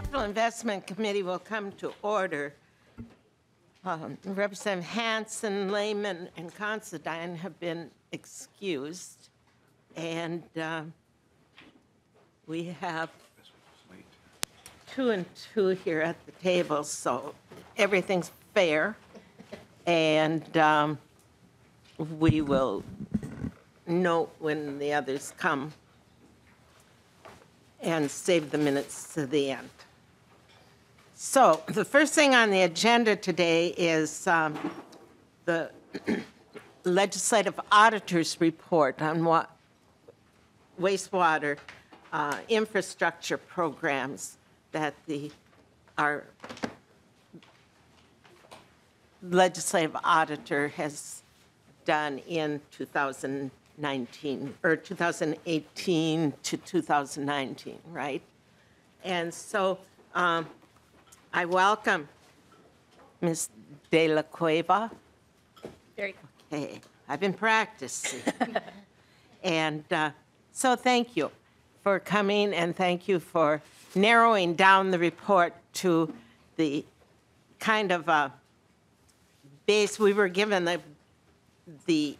Capital Investment Committee will come to order. Representative Hanson, Lehman, and Considine have been excused, and we have 2 and 2 here at the table, so everything's fair, and we will note when the others come and save the minutes to the end. So the first thing on the agenda today is the Legislative Auditor's report on what wastewater infrastructure programs that our Legislative Auditor has done in 2019 or 2018 to 2019, right? And so I welcome Ms. De La Cueva. Very good. Okay, I've been practicing. And so thank you for coming, and thank you for narrowing down the report to the kind of base. We were given the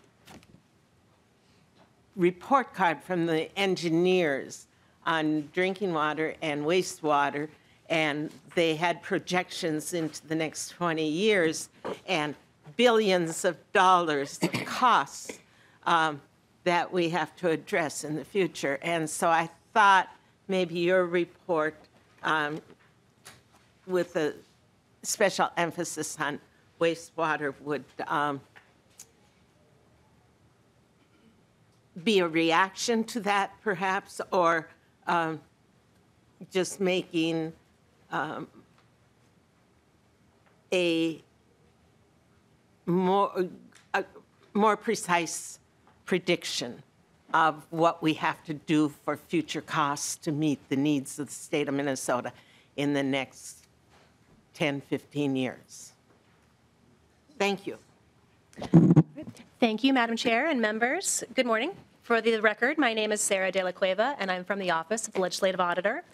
report card from the engineers on drinking water and wastewater, and they had projections into the next 20 years and billions of dollars of costs that we have to address in the future. And so I thought maybe your report with a special emphasis on wastewater would be a reaction to that, perhaps, or just making a more precise prediction of what we have to do for future costs to meet the needs of the state of Minnesota in the next 10, 15 years. Thank you. Thank you, Madam Chair and members. Good morning. For the record, my name is Sarah De La Cueva, and I'm from the Office of the Legislative Auditor.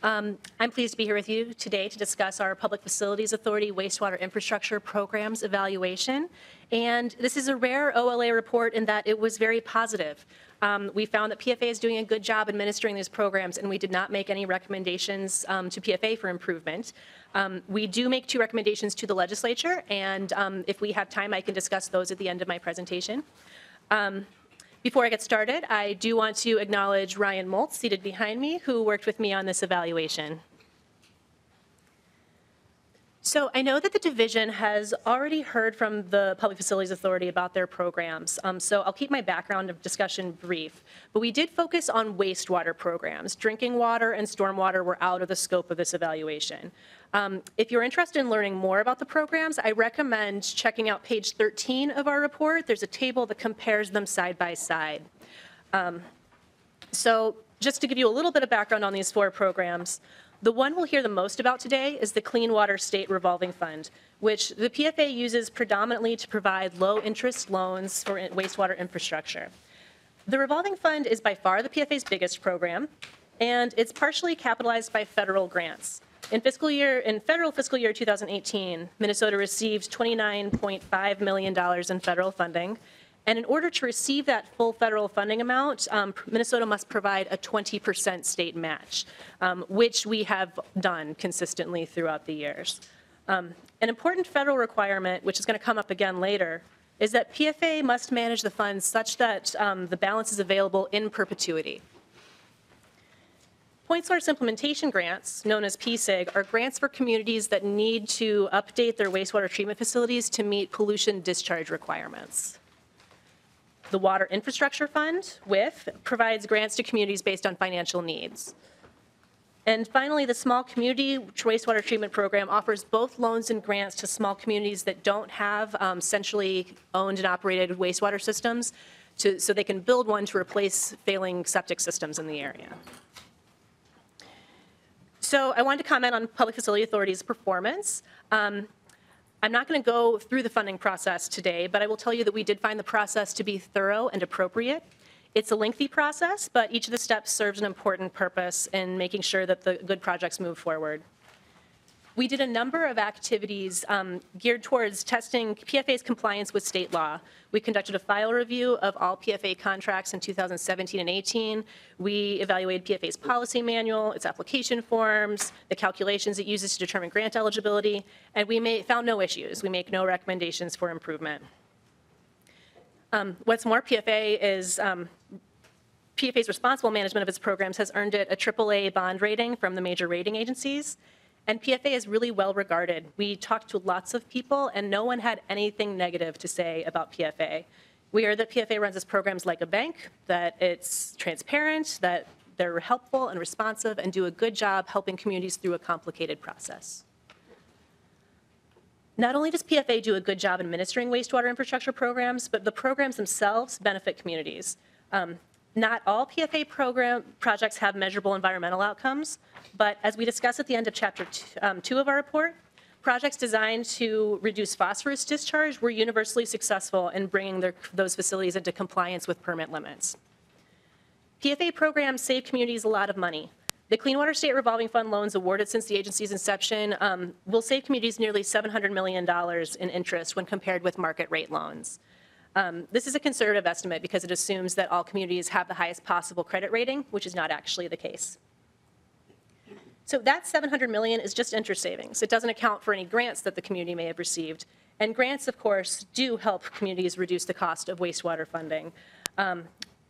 I'm pleased to be here with you today to discuss our Public Facilities Authority wastewater infrastructure programs evaluation. And this is a rare OLA report in that it was very positive. We found that PFA is doing a good job administering these programs, and we did not make any recommendations to PFA for improvement. We do make 2 recommendations to the legislature, and if we have time, I can discuss those at the end of my presentation. Before I get started, I do want to acknowledge Ryan Moltz, seated behind me, who worked with me on this evaluation. So I know that the division has already heard from the Public Facilities Authority about their programs, so I'll keep my background of discussion brief. But we did focus on wastewater programs. Drinking water and stormwater were out of the scope of this evaluation. If you're interested in learning more about the programs, I recommend checking out page 13 of our report. There's a table that compares them side by side. So just to give you a little bit of background on these 4 programs, the one we'll hear the most about today is the Clean Water State Revolving Fund, which the PFA uses predominantly to provide low-interest loans for wastewater infrastructure. The revolving fund is by far the PFA's biggest program, and it's partially capitalized by federal grants. In federal fiscal year 2018, Minnesota received $29.5 million in federal funding. And in order to receive that full federal funding amount, Minnesota must provide a 20% state match, which we have done consistently throughout the years. An important federal requirement, which is going to come up again later, is that PFA must manage the funds such that the balance is available in perpetuity. Point Source Implementation Grants, known as PSIG, are grants for communities that need to update their wastewater treatment facilities to meet pollution discharge requirements. The Water Infrastructure Fund, WIF, provides grants to communities based on financial needs. And finally, the Small Community Wastewater Treatment Program offers both loans and grants to small communities that don't have centrally owned and operated wastewater systems so they can build one to replace failing septic systems in the area. So I wanted to comment on Public Facility Authority's performance. I'm not going to go through the funding process today, but I will tell you that we did find the process to be thorough and appropriate. It's a lengthy process, but each of the steps serves an important purpose in making sure that the good projects move forward. We did a number of activities geared towards testing PFA's compliance with state law. We conducted a file review of all PFA contracts in 2017 and 18. We evaluated PFA's policy manual, its application forms, the calculations it uses to determine grant eligibility, and we found no issues. We make no recommendations for improvement. What's more, PFA's responsible management of its programs has earned it a AAA bond rating from the major rating agencies. And PFA is really well regarded. We talked to lots of people, and no one had anything negative to say about PFA. We heard that PFA runs its programs like a bank, that it's transparent, that they're helpful and responsive, and do a good job helping communities through a complicated process. Not only does PFA do a good job administering wastewater infrastructure programs, but the programs themselves benefit communities. Not all PFA projects have measurable environmental outcomes, but as we discussed at the end of Chapter 2 of our report, projects designed to reduce phosphorus discharge were universally successful in bringing those facilities into compliance with permit limits. PFA programs save communities a lot of money. The Clean Water State Revolving Fund loans awarded since the agency's inception will save communities nearly $700 million in interest when compared with market rate loans. This is a conservative estimate because it assumes that all communities have the highest possible credit rating, which is not actually the case. So that $700 million is just interest savings. It doesn't account for any grants that the community may have received. And grants, of course, do help communities reduce the cost of wastewater funding.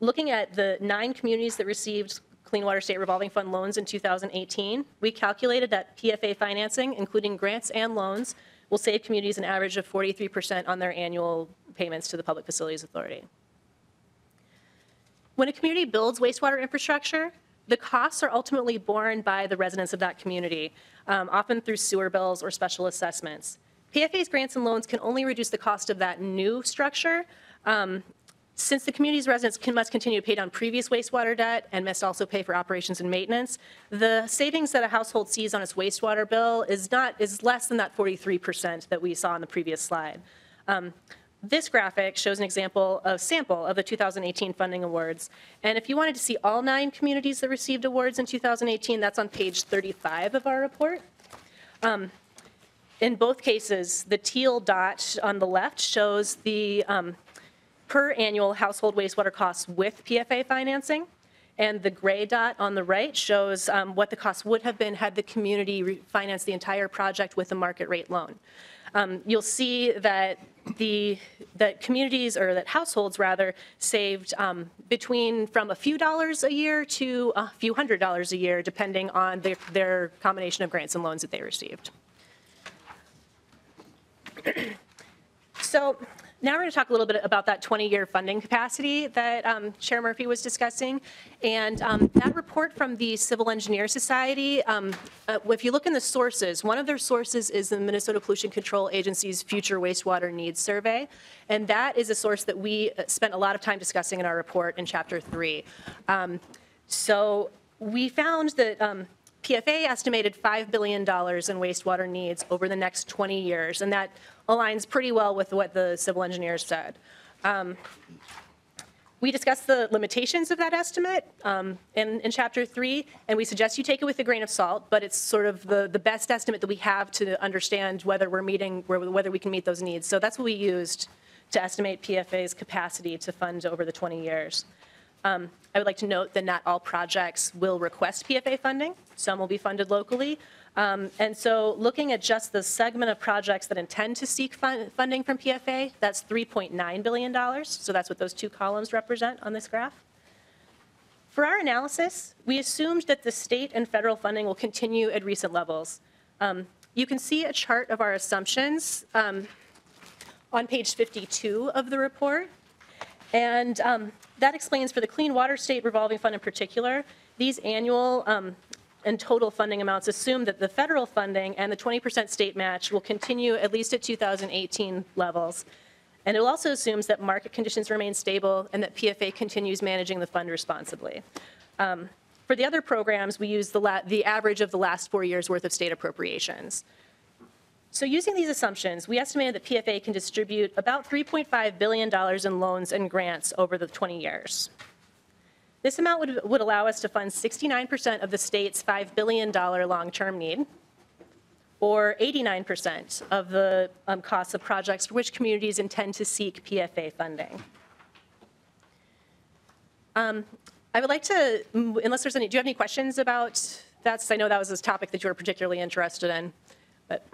Looking at the 9 communities that received Clean Water State Revolving Fund loans in 2018, we calculated that PFA financing, including grants and loans, will save communities an average of 43% on their annual payments to the Public Facilities Authority. When a community builds wastewater infrastructure, the costs are ultimately borne by the residents of that community, often through sewer bills or special assessments. PFA's grants and loans can only reduce the cost of that new structure since the community's residents must continue to pay down previous wastewater debt and must also pay for operations and maintenance. The savings that a household sees on its wastewater bill is less than that 43% that we saw on the previous slide. This graphic shows an sample of the 2018 funding awards. And if you wanted to see all 9 communities that received awards in 2018, that's on page 35 of our report. In both cases, the teal dot on the left shows the per annual household wastewater costs with PFA financing. And the gray dot on the right shows what the cost would have been had the community financed the entire project with a market rate loan. You'll see that communities, or that households rather, saved from a few dollars a year to a few $100s a year, depending on their combination of grants and loans that they received. So now we're going to talk a little bit about that 20-year funding capacity that Chair Murphy was discussing. And that report from the Civil Engineer Society, if you look in the sources, one of their sources is the Minnesota Pollution Control Agency's Future Wastewater Needs Survey. And that is a source that we spent a lot of time discussing in our report in Chapter 3. So we found that PFA estimated $5 billion in wastewater needs over the next 20 years, and that aligns pretty well with what the civil engineers said. We discussed the limitations of that estimate in Chapter 3, and we suggest you take it with a grain of salt, but it's sort of the best estimate that we have to understand whether whether we can meet those needs. So that's what we used to estimate PFA's capacity to fund over the 20 years. I would like to note that not all projects will request PFA funding. Some will be funded locally. And so looking at just the segment of projects that intend to seek funding from PFA, that's $3.9 billion. So that's what those 2 columns represent on this graph. For our analysis, we assumed that the state and federal funding will continue at recent levels. You can see a chart of our assumptions on page 52 of the report. And that explains for the Clean Water State Revolving Fund in particular, these annual and total funding amounts assume that the federal funding and the 20% state match will continue at least at 2018 levels. And it also assumes that market conditions remain stable and that PFA continues managing the fund responsibly. For the other programs, we use the average of the last 4 years' worth of state appropriations. So using these assumptions, we estimated that PFA can distribute about $3.5 billion in loans and grants over the 20 years. This amount would allow us to fund 69% of the state's $5 billion long-term need, or 89% of the costs of projects for which communities intend to seek PFA funding. I would like to, unless there's any, do you have any questions about that? I know that was a topic that you were particularly interested in, but.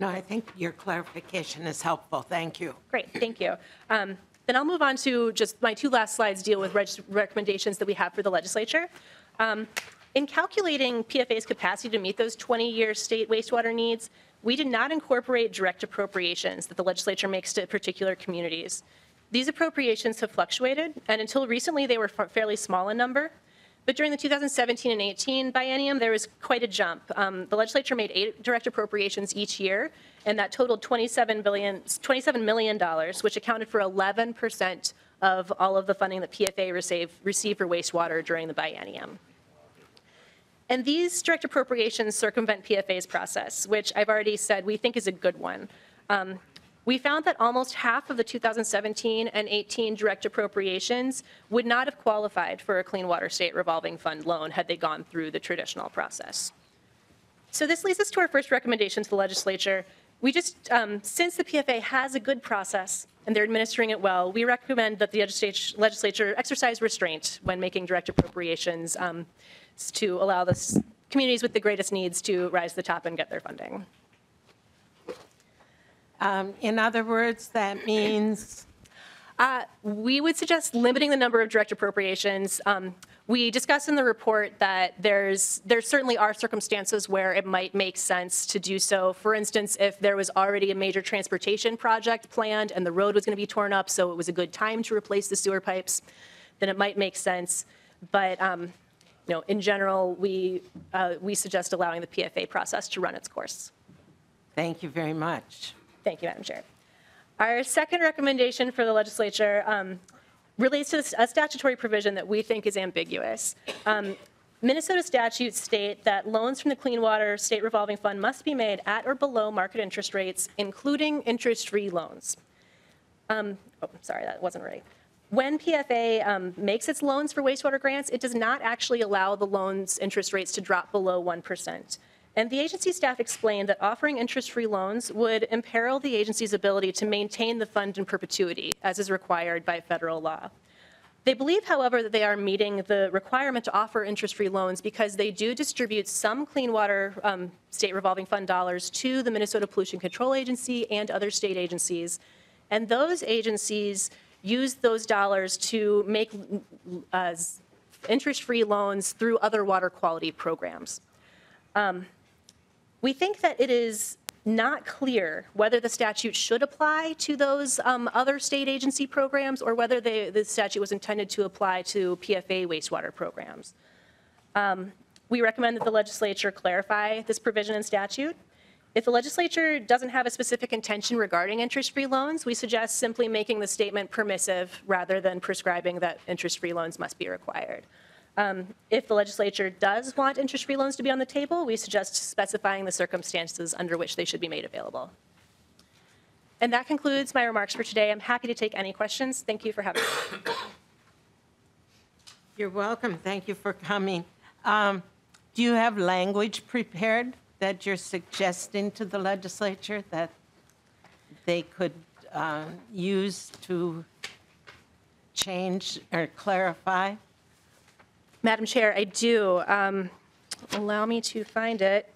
No, I think your clarification is helpful. Thank you. Great, thank you. Then I'll move on to just my two last slides deal with recommendations that we have for the legislature. In calculating PFA's capacity to meet those 20-year state wastewater needs, we did not incorporate direct appropriations that the legislature makes to particular communities. These appropriations have fluctuated, and until recently they were fairly small in number. But during the 2017 and 18 biennium, there was quite a jump. The legislature made 8 direct appropriations each year, and that totaled $27 million, which accounted for 11% of all of the funding that PFA received for wastewater during the biennium. And these direct appropriations circumvent PFA's process, which I've already said we think is a good one. We found that almost half of the 2017 and 18 direct appropriations would not have qualified for a Clean Water State Revolving Fund loan had they gone through the traditional process. So this leads us to our first recommendation to the legislature. We just, since the PFA has a good process and they're administering it well, we recommend that the legislature exercise restraint when making direct appropriations to allow the communities with the greatest needs to rise to the top and get their funding. In other words, that means? We would suggest limiting the number of direct appropriations. We discussed in the report that there certainly are circumstances where it might make sense to do so. For instance, if there was already a major transportation project planned and the road was going to be torn up, so it was a good time to replace the sewer pipes, then it might make sense. But in general, we suggest allowing the PFA process to run its course. Thank you very much. Thank you, Madam Chair. Our second recommendation for the legislature relates to a statutory provision that we think is ambiguous. Minnesota statutes state that loans from the Clean Water State Revolving Fund must be made at or below market interest rates, including interest-free loans. Sorry, that wasn't right. When PFA makes its loans for wastewater grants, it does not actually allow the loans interest rates to drop below 1%. And the agency staff explained that offering interest-free loans would imperil the agency's ability to maintain the fund in perpetuity, as is required by federal law. They believe, however, that they are meeting the requirement to offer interest-free loans because they do distribute some Clean Water State Revolving Fund dollars to the Minnesota Pollution Control Agency and other state agencies. And those agencies use those dollars to make interest-free loans through other water quality programs. We think that it is not clear whether the statute should apply to those other state agency programs or whether the statute was intended to apply to PFA wastewater programs. We recommend that the legislature clarify this provision in statute. If the legislature doesn't have a specific intention regarding interest-free loans, we suggest simply making the statement permissive rather than prescribing that interest-free loans must be required. If the legislature does want interest-free loans to be on the table, we suggest specifying the circumstances under which they should be made available. And that concludes my remarks for today. I'm happy to take any questions. Thank you for having me. You're welcome. Thank you for coming. Do you have language prepared that you're suggesting to the legislature that they could use to change or clarify? Madam Chair, I do. Allow me to find it.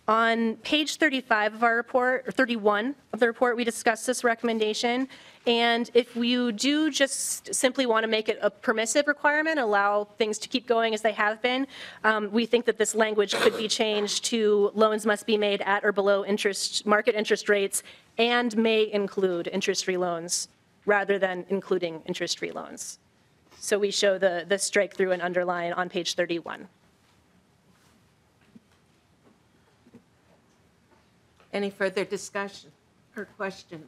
On page 35 of our report, or 31 of the report, we discussed this recommendation. And if you do just simply want to make it a permissive requirement, allow things to keep going as they have been, we think that this language could be changed to loans must be made at or below market interest rates and may include interest-free loans rather than including interest-free loans. So we show the strike through and underline on page 31. Any further discussion or questions?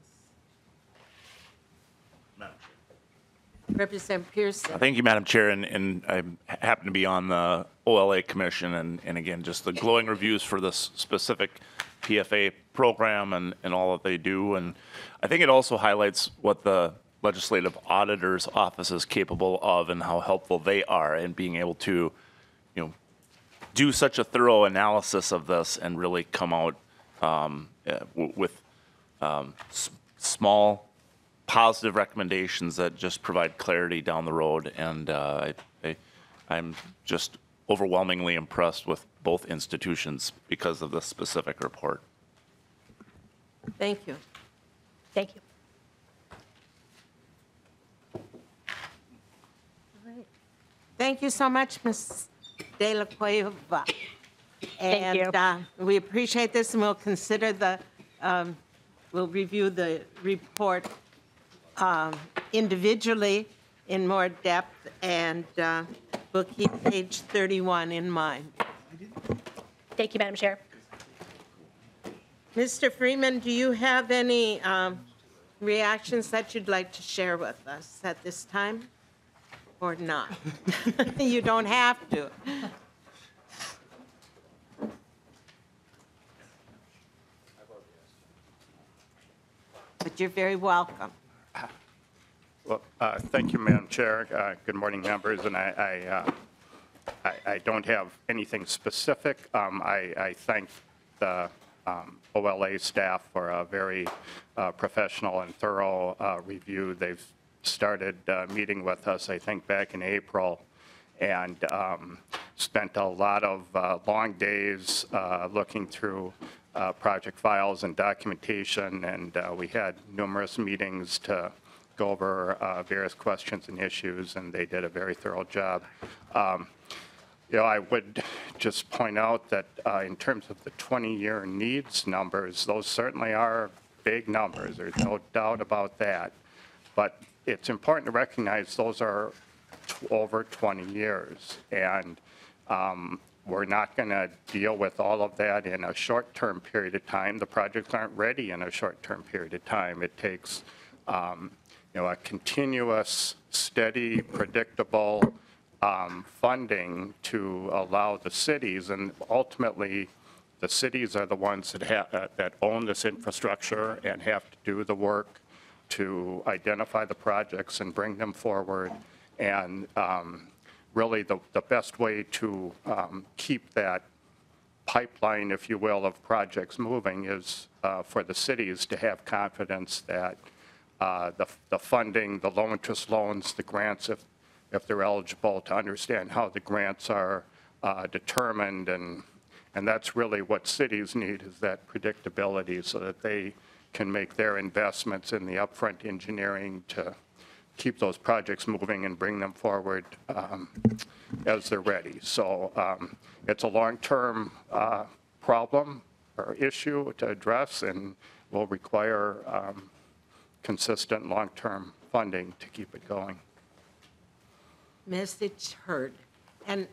Madam Chair. Representative Pearson. Thank you, Madam Chair, and I happen to be on the OLA Commission, and again, just the glowing reviews for this specific PFA program and all that they do. And I think it also highlights what the Legislative Auditor's Office is capable of and how helpful they are in being able to, do such a thorough analysis of this and really come out with small positive recommendations that just provide clarity down the road. And I'm just overwhelmingly impressed with both institutions because of this specific report. Thank you. Thank you. Thank you so much, Ms. De La Cueva. Thank you. And we appreciate this, and we'll consider we'll review the report individually in more depth, and we'll keep page 31 in mind. Thank you, Madam Chair. Mr. Freeman, do you have any reactions that you'd like to share with us at this time? Or not? You don't have to. But you're very welcome. Well, thank you, Madam Chair. Good morning, members. And I don't have anything specific. I thank the OLA staff for a very professional and thorough review. They've started meeting with us, I think, back in April, and spent a lot of long days looking through project files and documentation, and we had numerous meetings to go over various questions and issues, and they did a very thorough job. I would just point out that in terms of the 20-year needs numbers, those certainly are big numbers. There's no doubt about that. But it's important to recognize those are over 20 years. And we're not going to deal with all of that in a short-term period of time. The projects aren't ready in a short-term period of time. It takes a continuous, steady, predictable funding to allow the cities, and ultimately the cities are the ones that own this infrastructure and have to do the work to identify the projects and bring them forward. And really the best way to keep that pipeline, if you will, of projects moving is for the cities to have confidence that the funding, the low interest loans, the grants, if they're eligible, to understand how the grants are determined. And that's really what cities need, is that predictability, so that they can make their investments in the upfront engineering to keep those projects moving and bring them forward as they're ready. So it's a long-term problem or issue to address, and will require consistent long-term funding to keep it going. Message heard. And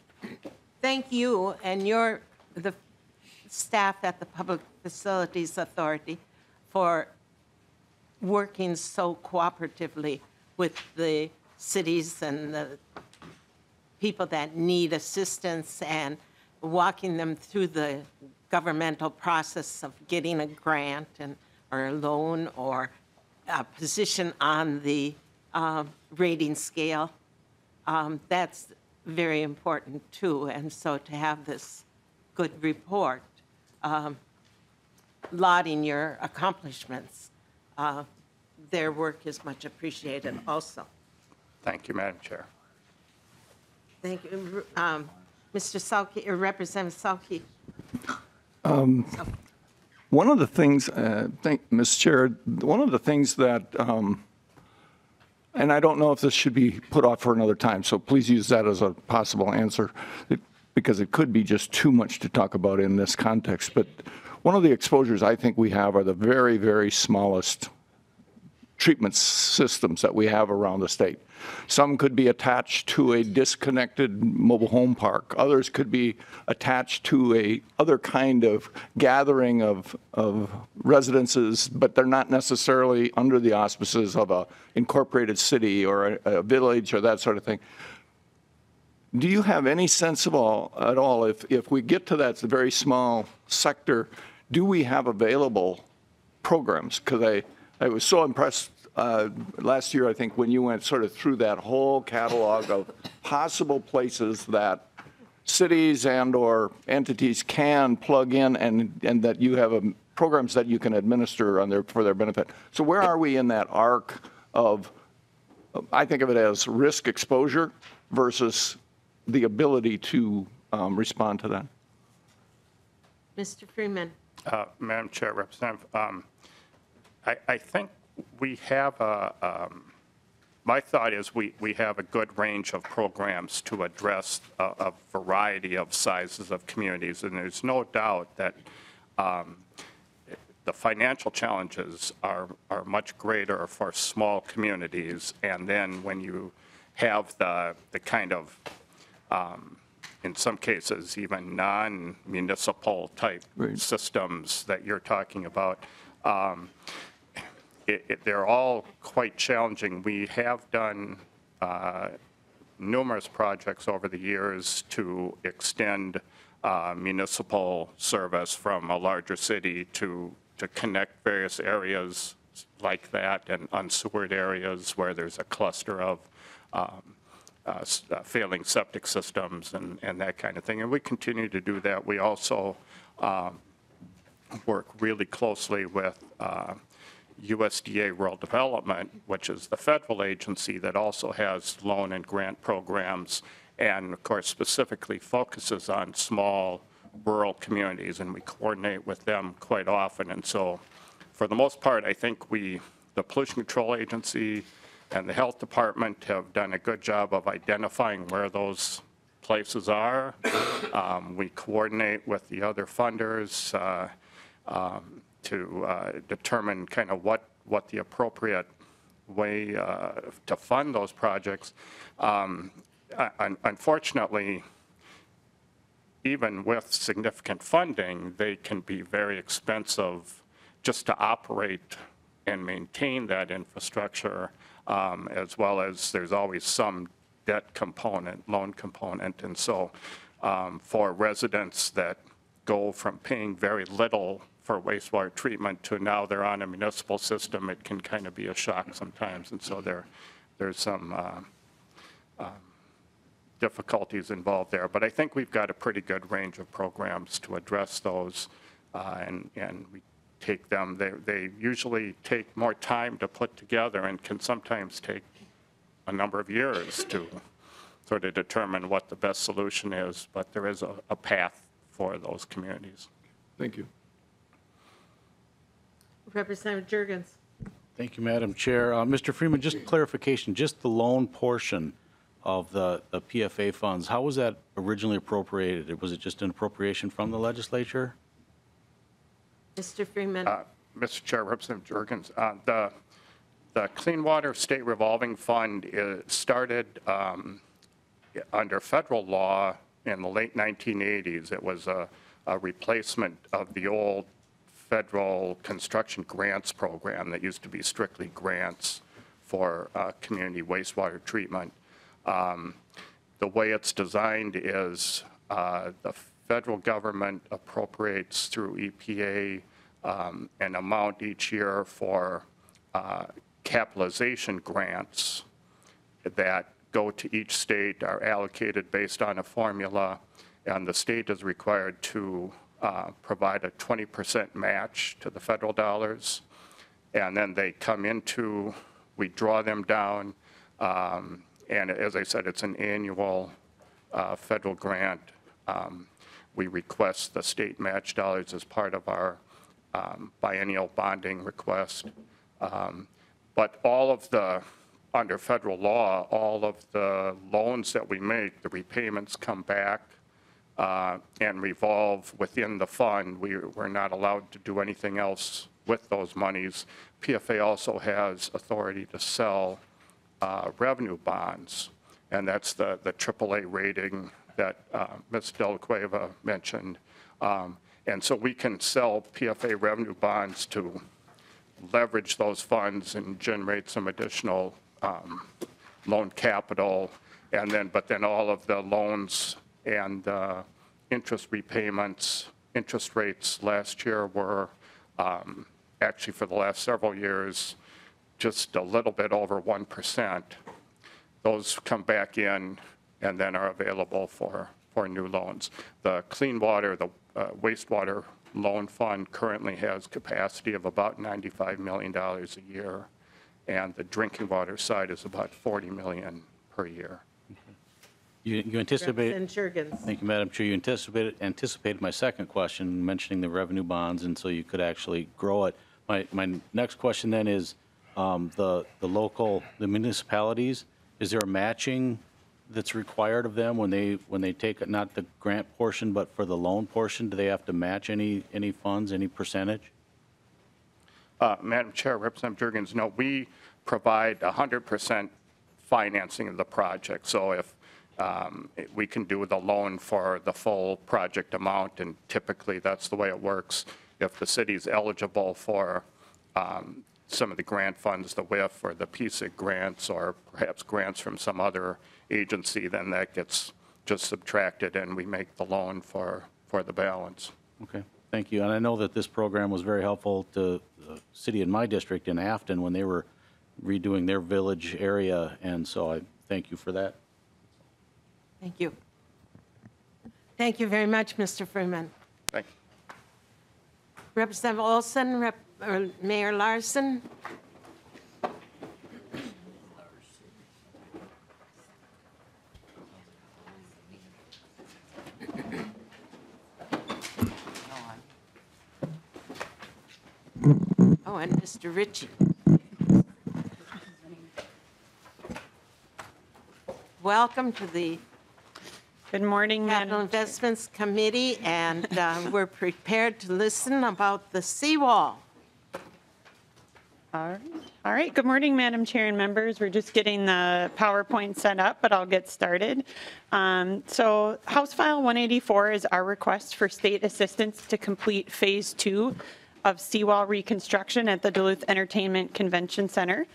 thank you and the staff at the Public Facilities Authority for working so cooperatively with the cities and the people that need assistance, and walking them through the governmental process of getting a grant or a loan or a position on the rating scale. That's very important too. And so to have this good report lauding your accomplishments, their work is much appreciated also. Thank you, Madam Chair. Thank you. Mr. Salke, or Representative Salke. One of the things, Ms. Chair, one of the things that, and I don't know if this should be put off for another time, so please use that as a possible answer, because it could be just too much to talk about in this context. But one of the exposures I think we have are the very, very smallest treatment systems that we have around the state. Some could be attached to a disconnected mobile home park. Others could be attached to a other kind of gathering of residences, but they're not necessarily under the auspices of a incorporated city or a village or that sort of thing. Do you have any sense at all, if we get to that very small sector, do we have available programs? Because I was so impressed last year, I think, when you went sort of through that whole catalog of possible places that cities and/or entities can plug in and that you have programs that you can administer for their benefit. So where are we in that arc of, I think of it as risk exposure versus the ability to respond to that? Mr. Freeman. Madam Chair, Representative, I think we have my thought is we have a good range of programs to address a variety of sizes of communities, and there's no doubt that the financial challenges are much greater for small communities, and then when you have the kind of, in some cases, even non-municipal type systems that you're talking about, they're all quite challenging. We have done numerous projects over the years to extend municipal service from a larger city to connect various areas like that and unsewered areas where there's a cluster of failing septic systems and that kind of thing. And we continue to do that. We also work really closely with USDA Rural Development, which is the federal agency that also has loan and grant programs, and of course specifically focuses on small rural communities, and we coordinate with them quite often. And so for the most part, I think the Pollution Control Agency and the Health Department have done a good job of identifying where those places are. We coordinate with the other funders to determine kind of what the appropriate way to fund those projects. Unfortunately, even with significant funding, they can be very expensive just to operate and maintain that infrastructure, as well as there's always some debt component, loan component. And so for residents that go from paying very little for wastewater treatment to now they're on a municipal system, it can kind of be a shock sometimes. And so there's some difficulties involved there. But I think we've got a pretty good range of programs to address those, and we take them. They usually take more time to put together and can sometimes take a number of years to sort of determine what the best solution is, but there is a path for those communities. Thank you. Representative Jurgens. Thank you, Madam Chair. Mr. Freeman, just clarification, just the loan portion of the PFA funds, how was that originally appropriated? Was it just an appropriation from the legislature? Mr. Freeman. Mr. Chair, Representative Jurgens, the Clean Water State Revolving Fund started under federal law in the late 1980s. It was a replacement of the old federal construction grants program that used to be strictly grants for community wastewater treatment. The way it's designed is the federal government appropriates through EPA an amount each year for capitalization grants that go to each state, are allocated based on a formula, and the state is required to provide a 20% match to the federal dollars. And then they come into, we draw them down, and as I said, it's an annual federal grant. We request the state match dollars as part of our biennial bonding request. But all of the, under federal law, all of the loans that we make, the repayments come back and revolve within the fund. We're not allowed to do anything else with those monies. PFA also has authority to sell revenue bonds, and that's the AAA rating that Ms. De La Cueva mentioned. And so we can sell PFA revenue bonds to leverage those funds and generate some additional loan capital, and then, but then all of the loans and interest repayments, interest rates last year were actually for the last several years just a little bit over 1%. Those come back in and then are available for for new loans. The clean water, the wastewater loan fund currently has capacity of about $95 million a year, and the drinking water side is about $40 million per year. You anticipate, Representative Jurgens. thank you, Madam Chair, you anticipated my second question, mentioning the revenue bonds, and so you could actually grow it. My next question then is, the municipalities, is there a matching that's required of them when they take, not the grant portion, but for the loan portion? Do they have to match any funds, any percentage? Madam Chair, Representative Jurgens, no, we provide 100% financing of the project. So if we can do the loan for the full project amount, and typically that's the way it works. If the city's eligible for some of the grant funds, the WIF or the PSIG grants, or perhaps grants from some other agency, then that gets just subtracted and we make the loan for the balance. Okay, thank you. And I know that this program was very helpful to the city in my district in Afton when they were redoing their village area, and so I thank you for that. Thank you. Thank you very much, Mr. Freeman. Thank you. Representative Olson, Mayor Larson. Oh, and Mr. Ritchie. Welcome to the Good morning, Capital Madam. Investments Committee, and we're prepared to listen about the seawall. All right. Good morning, Madam Chair and members. We're just getting the PowerPoint set up, but I'll get started. So House File 184 is our request for state assistance to complete Phase 2 of seawall reconstruction at the Duluth Entertainment Convention Center.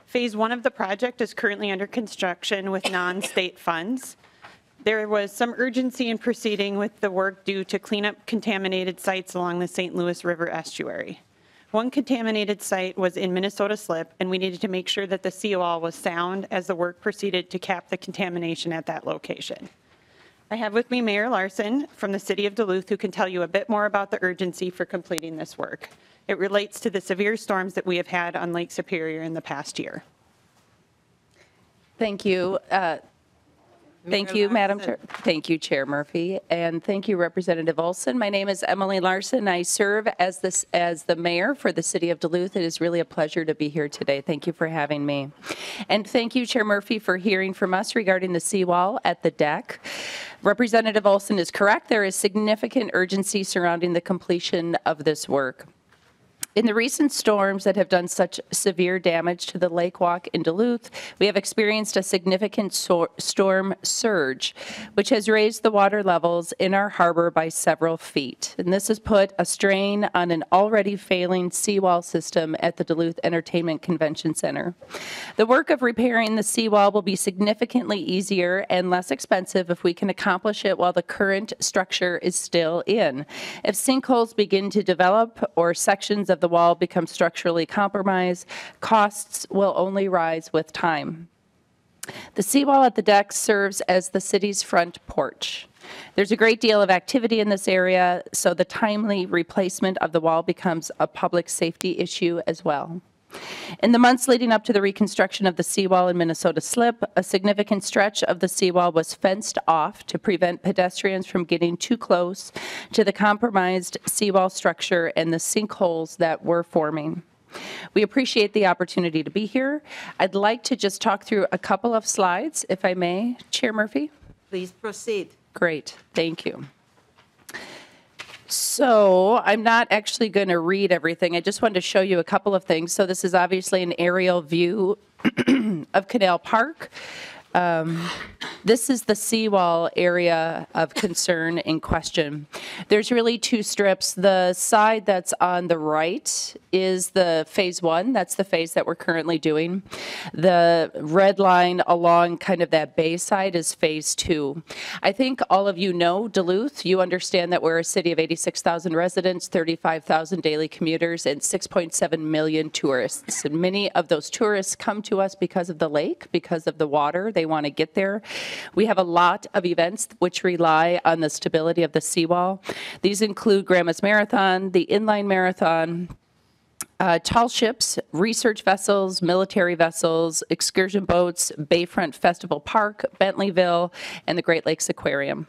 Phase 1 of the project is currently under construction with non-state funds. There was some urgency in proceeding with the work due to clean up contaminated sites along the St. Louis River estuary. One contaminated site was in Minnesota Slip, and we needed to make sure that the seawall was sound as the work proceeded to cap the contamination at that location. I have with me Mayor Larson from the City of Duluth, who can tell you a bit more about the urgency for completing this work. It relates to the severe storms that we have had on Lake Superior in the past year. Thank you. Thank you, Madam Chair. Thank you, Chair Murphy, and thank you, Representative Olson. My name is Emily Larson. I serve as the mayor for the City of Duluth. It is really a pleasure to be here today. Thank you for having me. And thank you, Chair Murphy, for hearing from us regarding the seawall at the deck. Representative Olson is correct. There is significant urgency surrounding the completion of this work. In the recent storms that have done such severe damage to the lake walk in Duluth, we have experienced a significant storm surge, which has raised the water levels in our harbor by several feet. And this has put a strain on an already failing seawall system at the Duluth Entertainment Convention Center. The work of repairing the seawall will be significantly easier and less expensive if we can accomplish it while the current structure is still in. If sinkholes begin to develop or sections of the wall become structurally compromised, costs will only rise with time. The seawall at the deck serves as the city's front porch. There's a great deal of activity in this area, so the timely replacement of the wall becomes a public safety issue as well. In the months leading up to the reconstruction of the seawall in Minnesota Slip, a significant stretch of the seawall was fenced off to prevent pedestrians from getting too close to the compromised seawall structure and the sinkholes that were forming. We appreciate the opportunity to be here. I'd like to just talk through a couple of slides, if I may, Chair Murphy. Please proceed. Great, thank you. So I'm not actually going to read everything. I just wanted to show you a couple of things. So this is obviously an aerial view of Canal Park. This is the seawall area of concern in question. There's really two strips. The side that's on the right is the phase 1. That's the phase that we're currently doing. The red line along kind of that bay side is phase 2. I think all of you know Duluth. You understand that we're a city of 86,000 residents, 35,000 daily commuters, and 6.7 million tourists. And many of those tourists come to us because of the lake, because of the water. They want to get there. We have a lot of events which rely on the stability of the seawall. These include Grandma's Marathon, the Inline Marathon, tall ships, research vessels, military vessels, excursion boats, Bayfront Festival Park, Bentleyville, and the Great Lakes Aquarium.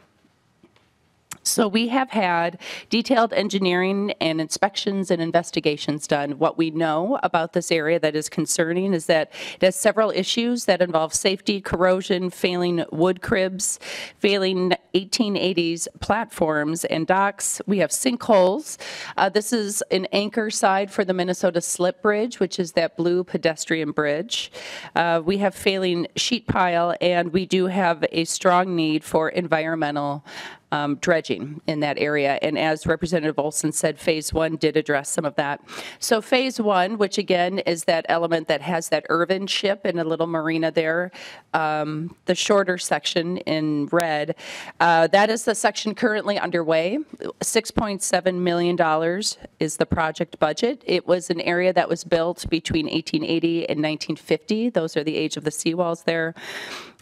So we have had detailed engineering and inspections and investigations done. What we know about this area that is concerning is that it has several issues that involve safety, corrosion, failing wood cribs, failing 1880s platforms and docks. We have sinkholes. This is an anchor side for the Minnesota Slip Bridge, which is that blue pedestrian bridge. We have failing sheet pile, and we do have a strong need for environmental dredging in that area. And as Representative Olson said, phase 1 did address some of that. So phase 1, which again is that element that has that Irvin ship and a little marina there, the shorter section in red, that is the section currently underway. $6.7 million is the project budget. It was an area that was built between 1880 and 1950. Those are the age of the seawalls there.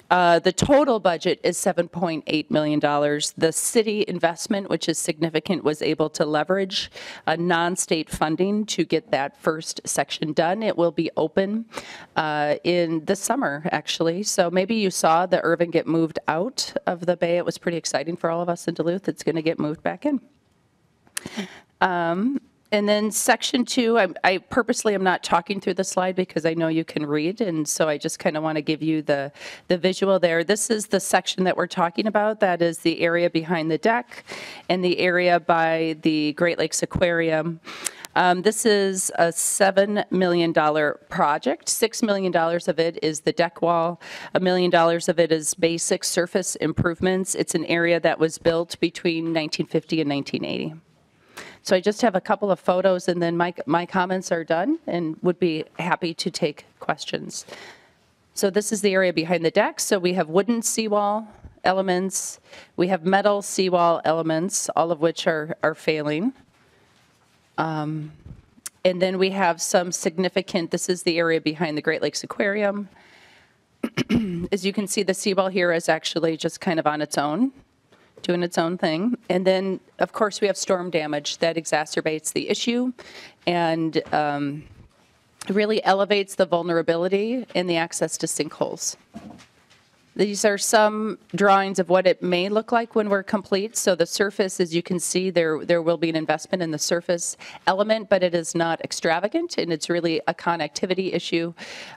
The total budget is $7.8 million. The city investment, which is significant, was able to leverage non-state funding to get that first section done. It will be open in the summer, actually. So maybe you saw the Irvin get moved out of the bay. It was pretty exciting for all of us in Duluth. It's going to get moved back in. And then section 2, I purposely am not talking through the slide because I know you can read, and so I just kind of want to give you the visual there. This is the section that we're talking about. That is the area behind the deck and the area by the Great Lakes Aquarium. This is a $7 million project. $6 million of it is the deck wall. $1 million of it is basic surface improvements. It's an area that was built between 1950 and 1980. So I just have a couple of photos, and then my comments are done and would be happy to take questions. So this is the area behind the deck. So we have wooden seawall elements. We have metal seawall elements, all of which are failing. And then we have some significant, this is the area behind the Great Lakes Aquarium. As you can see, the seawall here is actually just kind of on its own, doing its own thing. And then, of course, we have storm damage that exacerbates the issue and really elevates the vulnerability and the access to sinkholes. These are some drawings of what it may look like when we're complete. So the surface, as you can see, there will be an investment in the surface element, but it is not extravagant, and it's really a connectivity issue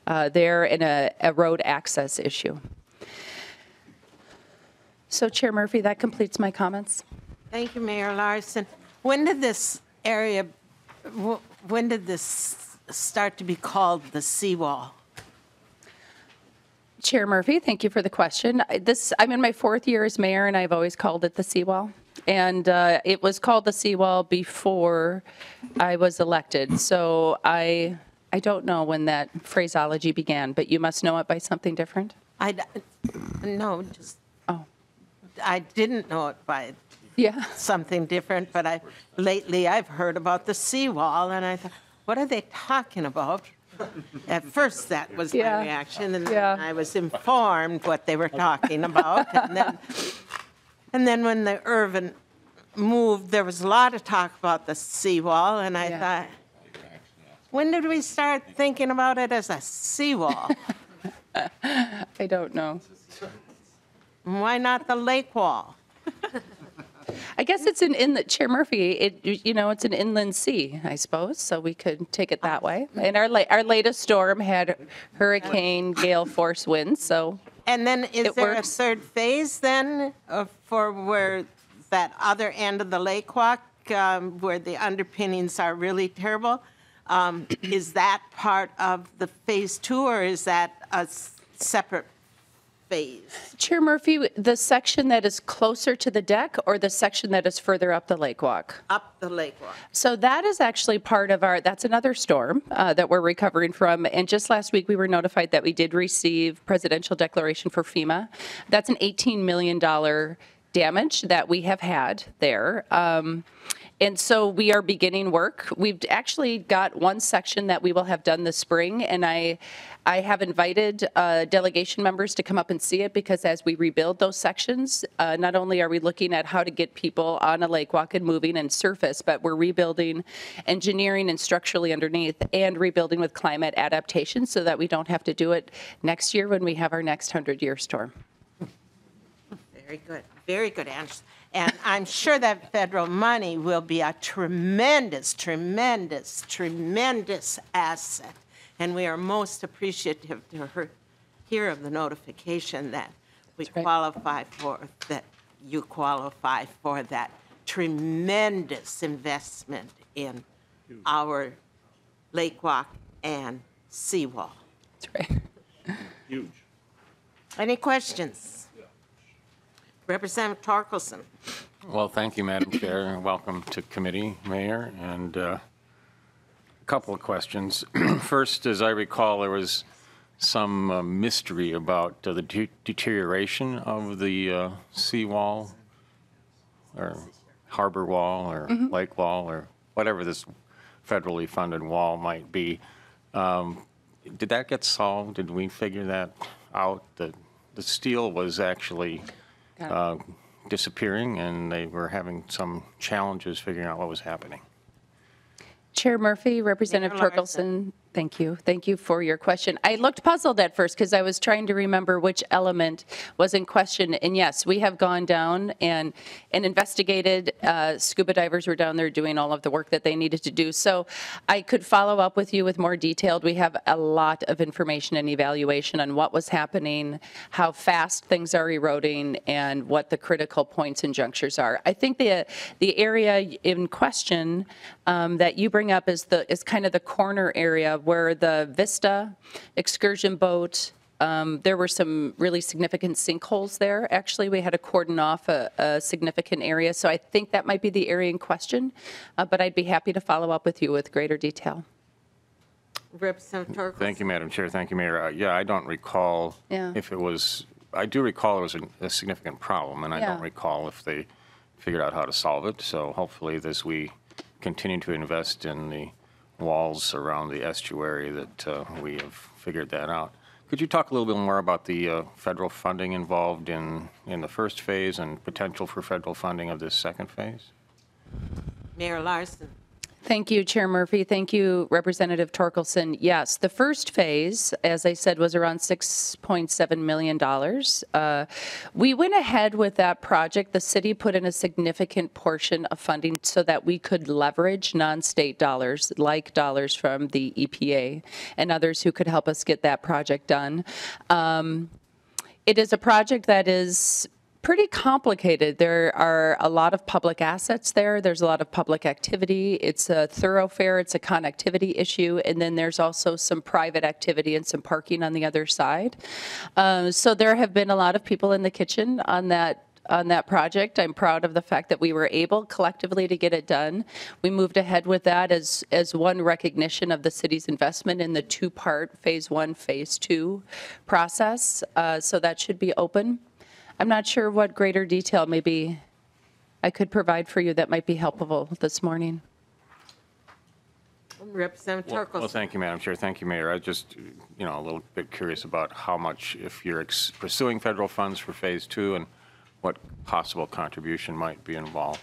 there and a road access issue. So, Chair Murphy, that completes my comments. Thank you, Mayor Larson. When did this area, when did this start to be called the seawall? Chair Murphy, thank you for the question. I'm in my 4th year as mayor, and I've always called it the seawall. And it was called the seawall before I was elected. So I don't know when that phraseology began, but you must know it by something different? No, just. Oh. I didn't know it by something different, but lately I've heard about the seawall, and I thought, what are they talking about? At first, that was my reaction, and then I was informed what they were talking about. And then when the Irvin moved, there was a lot of talk about the seawall, and I thought, when did we start thinking about it as a seawall? I don't know. Why not the lake wall? I guess it's an inlet, Chair Murphy, it's an inland sea, I suppose, so we could take it that way. And our latest storm had hurricane gale force winds, so and then is there works. A third phase then for where that other end of the lake walk, where the underpinnings are really terrible? Is that part of the phase 2, or is that a separate phase? Chair Murphy, the section that is closer to the deck or the section that is further up the lake walk? Up the lake walk. So that is actually part of that's another storm that we're recovering from. And just last week, we were notified that we did receive presidential declaration for FEMA. That's an $18 million damage that we have had there. And so we are beginning work. We've actually got one section that we will have done this spring, and I have invited delegation members to come up and see it, because as we rebuild those sections, not only are we looking at how to get people on a lake walk and moving and surface, but we're rebuilding engineering and structurally underneath, and rebuilding with climate adaptation so that we don't have to do it next year when we have our next 100-year storm. Very good answer. And I'm sure that federal money will be a tremendous, tremendous, tremendous asset. And we are most appreciative to hear of the notification that we qualify for, that you qualify for that tremendous investment in our lake walk and seawall. That's right. Huge. Any questions? Representative Torkelson. Well, thank you, Madam Chair, and welcome to committee, Mayor. And a couple of questions. First, as I recall, there was some mystery about the deterioration of the seawall or harbor wall or lake wall or whatever this federally funded wall might be. Did that get solved? Did we figure that out? The steel was actually disappearing, and they were having some challenges figuring out what was happening. Chair Murphy, Representative Torkelson, thank you. Thank you for your question. I looked puzzled at first because I was trying to remember which element was in question. And yes, we have gone down and investigated. Scuba divers were down there doing all of the work that they needed to do. So I could follow up with you with more detailed. We have a lot of information and evaluation on what was happening, how fast things are eroding, and what the critical points and junctures are. I think the area in question that you bring up is kind of the corner area where the Vista excursion boat, there were some really significant sinkholes there. Actually, we had to cordon off a significant area. So I think that might be the area in question, but I'd be happy to follow up with you with greater detail. Representative Torkelson. Thank you, Madam Chair. Thank you, Mayor. Yeah, I don't recall if it was, I do recall it was a significant problem, and I don't recall if they figured out how to solve it. So hopefully, as we continue to invest in the walls around the estuary, that we have figured that out. Could you talk a little bit more about the federal funding involved in the first phase and potential for federal funding of this second phase? Mayor Larson. Thank you, Chair Murphy. Thank you, Representative Torkelson. Yes, the first phase, as I said, was around $6.7 million. We went ahead with that project. The city put in a significant portion of funding so that we could leverage non-state dollars, like dollars from the EPA and others who could help us get that project done. It is a project that is pretty complicated. There are a lot of public assets there. There's a lot of public activity. It's a thoroughfare. It's a connectivity issue. And then there's also some private activity and some parking on the other side. So there have been a lot of people in the kitchen on that project. I'm proud of the fact that we were able collectively to get it done. We moved ahead with that as one recognition of the city's investment in the two-part phase 1, phase 2 process. So that should be open. I'm not sure what greater detail maybe I could provide for you that might be helpful this morning. Representative Torkelson. Well, thank you, Madam Chair. Thank you, Mayor. I just, a little bit curious about how much, if you're pursuing federal funds for phase 2, and what possible contribution might be involved.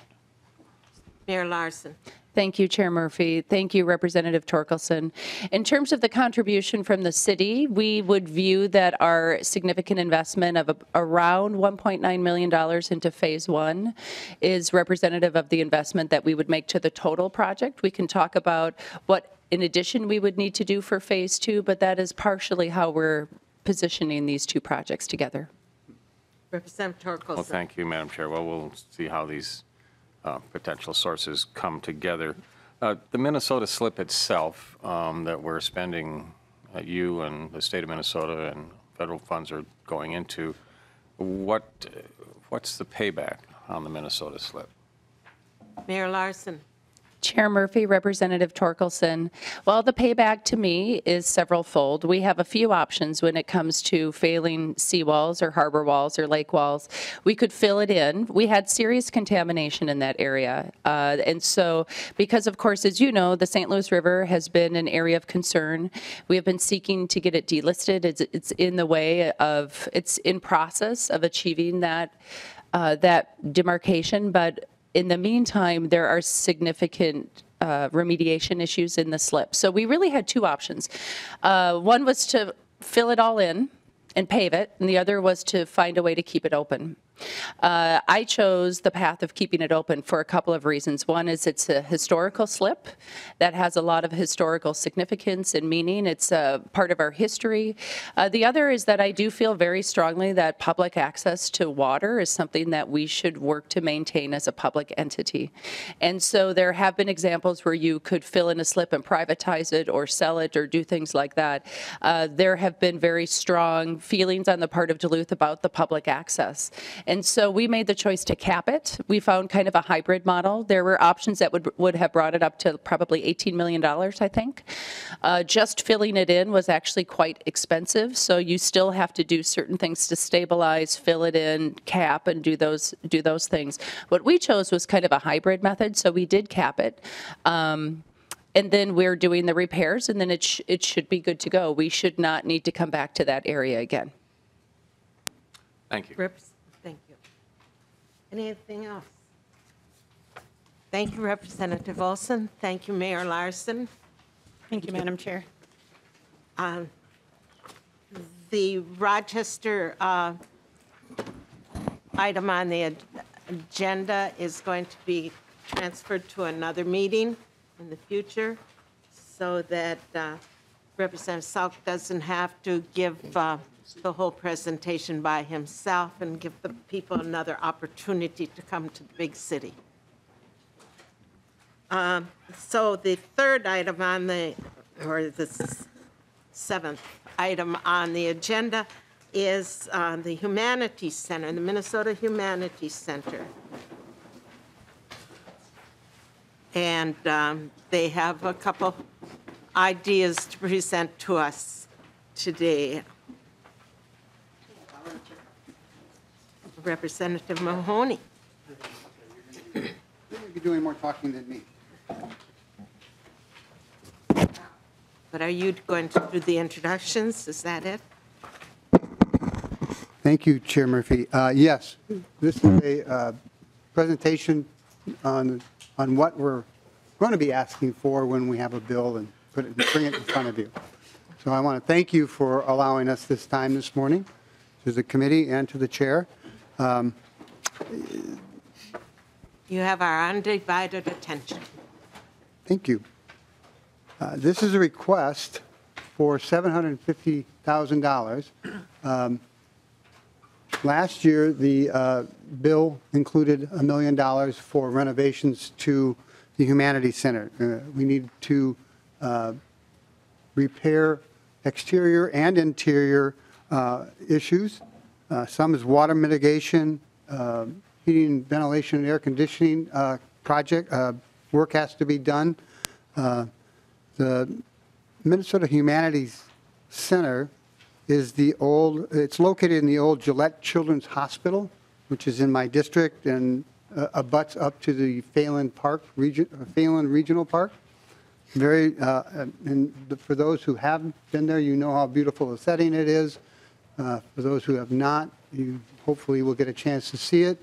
Mayor Larson. Thank you, Chair Murphy. Thank you, Representative Torkelson. In terms of the contribution from the city, we would view that our significant investment of around $1.9 million into phase 1 is representative of the investment that we would make to the total project. We can talk about what, in addition, we would need to do for phase 2, but that is partially how we're positioning these two projects together. Representative Torkelson. Well, thank you, Madam Chair. Well, we'll see how these potential sources come together. The Minnesota slip itself that we're spending, you and the state of Minnesota and federal funds are going into. What's the payback on the Minnesota slip? Mayor Larson. Chair Murphy, Representative Torkelson. Well, the payback to me is several-fold. We have a few options when it comes to failing seawalls or harbor walls or lake walls. We could fill it in. We had serious contamination in that area. And so, because of course, as you know, the St. Louis River has been an area of concern. We have been seeking to get it delisted. It's in the way of, it's in process of achieving that, that demarcation, but in the meantime, there are significant remediation issues in the slip. So we really had two options. One was to fill it all in and pave it, and the other was to find a way to keep it open. I chose the path of keeping it open for a couple of reasons. One is it's a historical slip that has a lot of historical significance and meaning. It's a part of our history. The other is that I do feel very strongly that public access to water is something that we should work to maintain as a public entity. And so there have been examples where you could fill in a slip and privatize it or sell it or do things like that. There have been very strong feelings on the part of Duluth about the public access. And so we made the choice to cap it. We found kind of a hybrid model. There were options that would have brought it up to probably $18 million, I think. Just filling it in was actually quite expensive. So you still have to do certain things to stabilize, fill it in, cap, and do those things. What we chose was kind of a hybrid method. So we did cap it. And then we're doing the repairs, and then it should be good to go. We should not need to come back to that area again. Thank you. Thank you. Anything else? Thank you, Representative Olson. Thank you, Mayor Larson. Thank you, Madam Chair. The Rochester item on the agenda is going to be transferred to another meeting in the future so that Representative Salk doesn't have to give the whole presentation by himself and give the people another opportunity to come to the big city. So the third item on the, or the seventh item on the agenda is the Humanities Center, the Minnesota Humanities Center. And they have a couple ideas to present to us today. Representative Mahoney. You're going to be doing more talking than me. But are you going to do the introductions? Is that it? Thank you, Chair Murphy. Yes, this is a presentation on what we're going to be asking for when we have a bill and bring it in front of you. So I want to thank you for allowing us this time this morning, to the committee and to the chair. You have our undivided attention. Thank you. This is a request for $750,000. Last year, the bill included $1 million for renovations to the Humanities Center. We need to repair exterior and interior issues. Some is water mitigation, heating, ventilation, and air conditioning project. Work has to be done. The Minnesota Humanities Center is it's located in the old Gillette Children's Hospital, which is in my district and abuts up to the Phelan Regional Park. And for those who have been there, you know how beautiful a setting it is. For those who have not, you hopefully will get a chance to see it.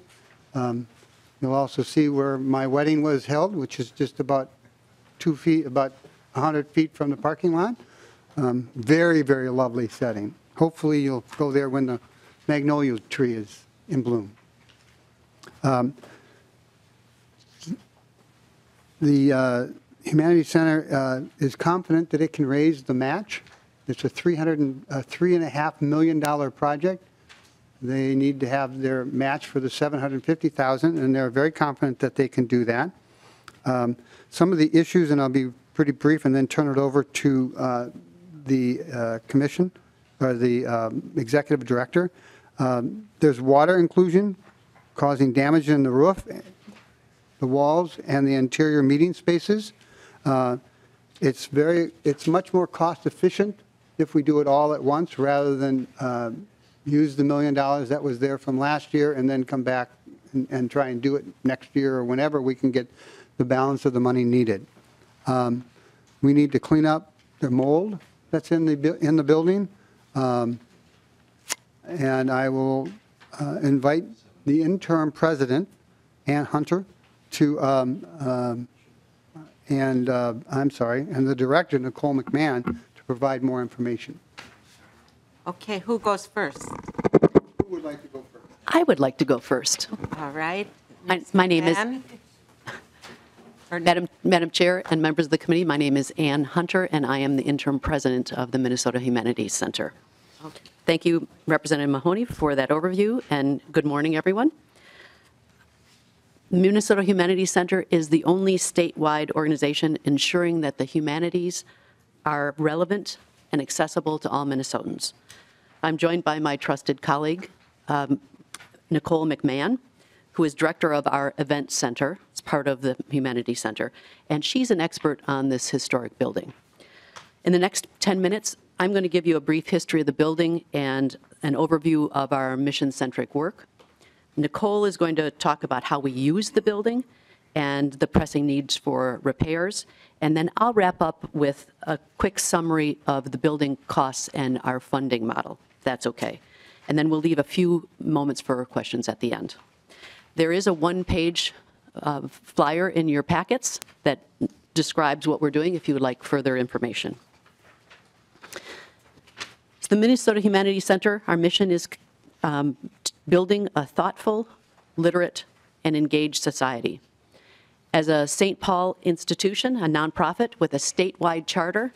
You'll also see where my wedding was held, which is just about 100 feet from the parking lot. Very, very lovely setting. Hopefully you'll go there when the magnolia tree is in bloom. The Humanities Center is confident that it can raise the match. It's a $3.5 million project. They need to have their match for the $750,000, and they're very confident that they can do that. Some of the issues, and I'll be pretty brief and then turn it over to the commission. or the executive director. There's water inclusion causing damage in the roof, the walls, and the interior meeting spaces. It's much more cost efficient if we do it all at once rather than use the $1 million that was there from last year and then come back and try and do it next year or whenever we can get the balance of the money needed. We need to clean up the mold that's in the building. And I will invite the interim president, Ann Hunter, to and the director, Nicole McMahon, to provide more information. Okay, who goes first? Who would like to go first? I would like to go first. All right. My name is, Ann? Madam Chair and members of the committee, my name is Ann Hunter, and I am the interim president of the Minnesota Humanities Center. Okay. Thank you, Representative Mahoney, for that overview, and good morning, everyone. Minnesota Humanities Center is the only statewide organization ensuring that the humanities are relevant and accessible to all Minnesotans. I'm joined by my trusted colleague, Nicole McMahon, who is director of our event center. It's part of the Humanities Center, and she's an expert on this historic building. In the next 10 minutes, I'm going to give you a brief history of the building and an overview of our mission-centric work. Nicole is going to talk about how we use the building and the pressing needs for repairs, and then I'll wrap up with a quick summary of the building costs and our funding model, if that's okay. And then we'll leave a few moments for questions at the end. There is a one-page flyer in your packets that describes what we're doing if you would like further information. So the Minnesota Humanities Center, our mission is building a thoughtful, literate, and engaged society. As a St. Paul institution, a nonprofit with a statewide charter,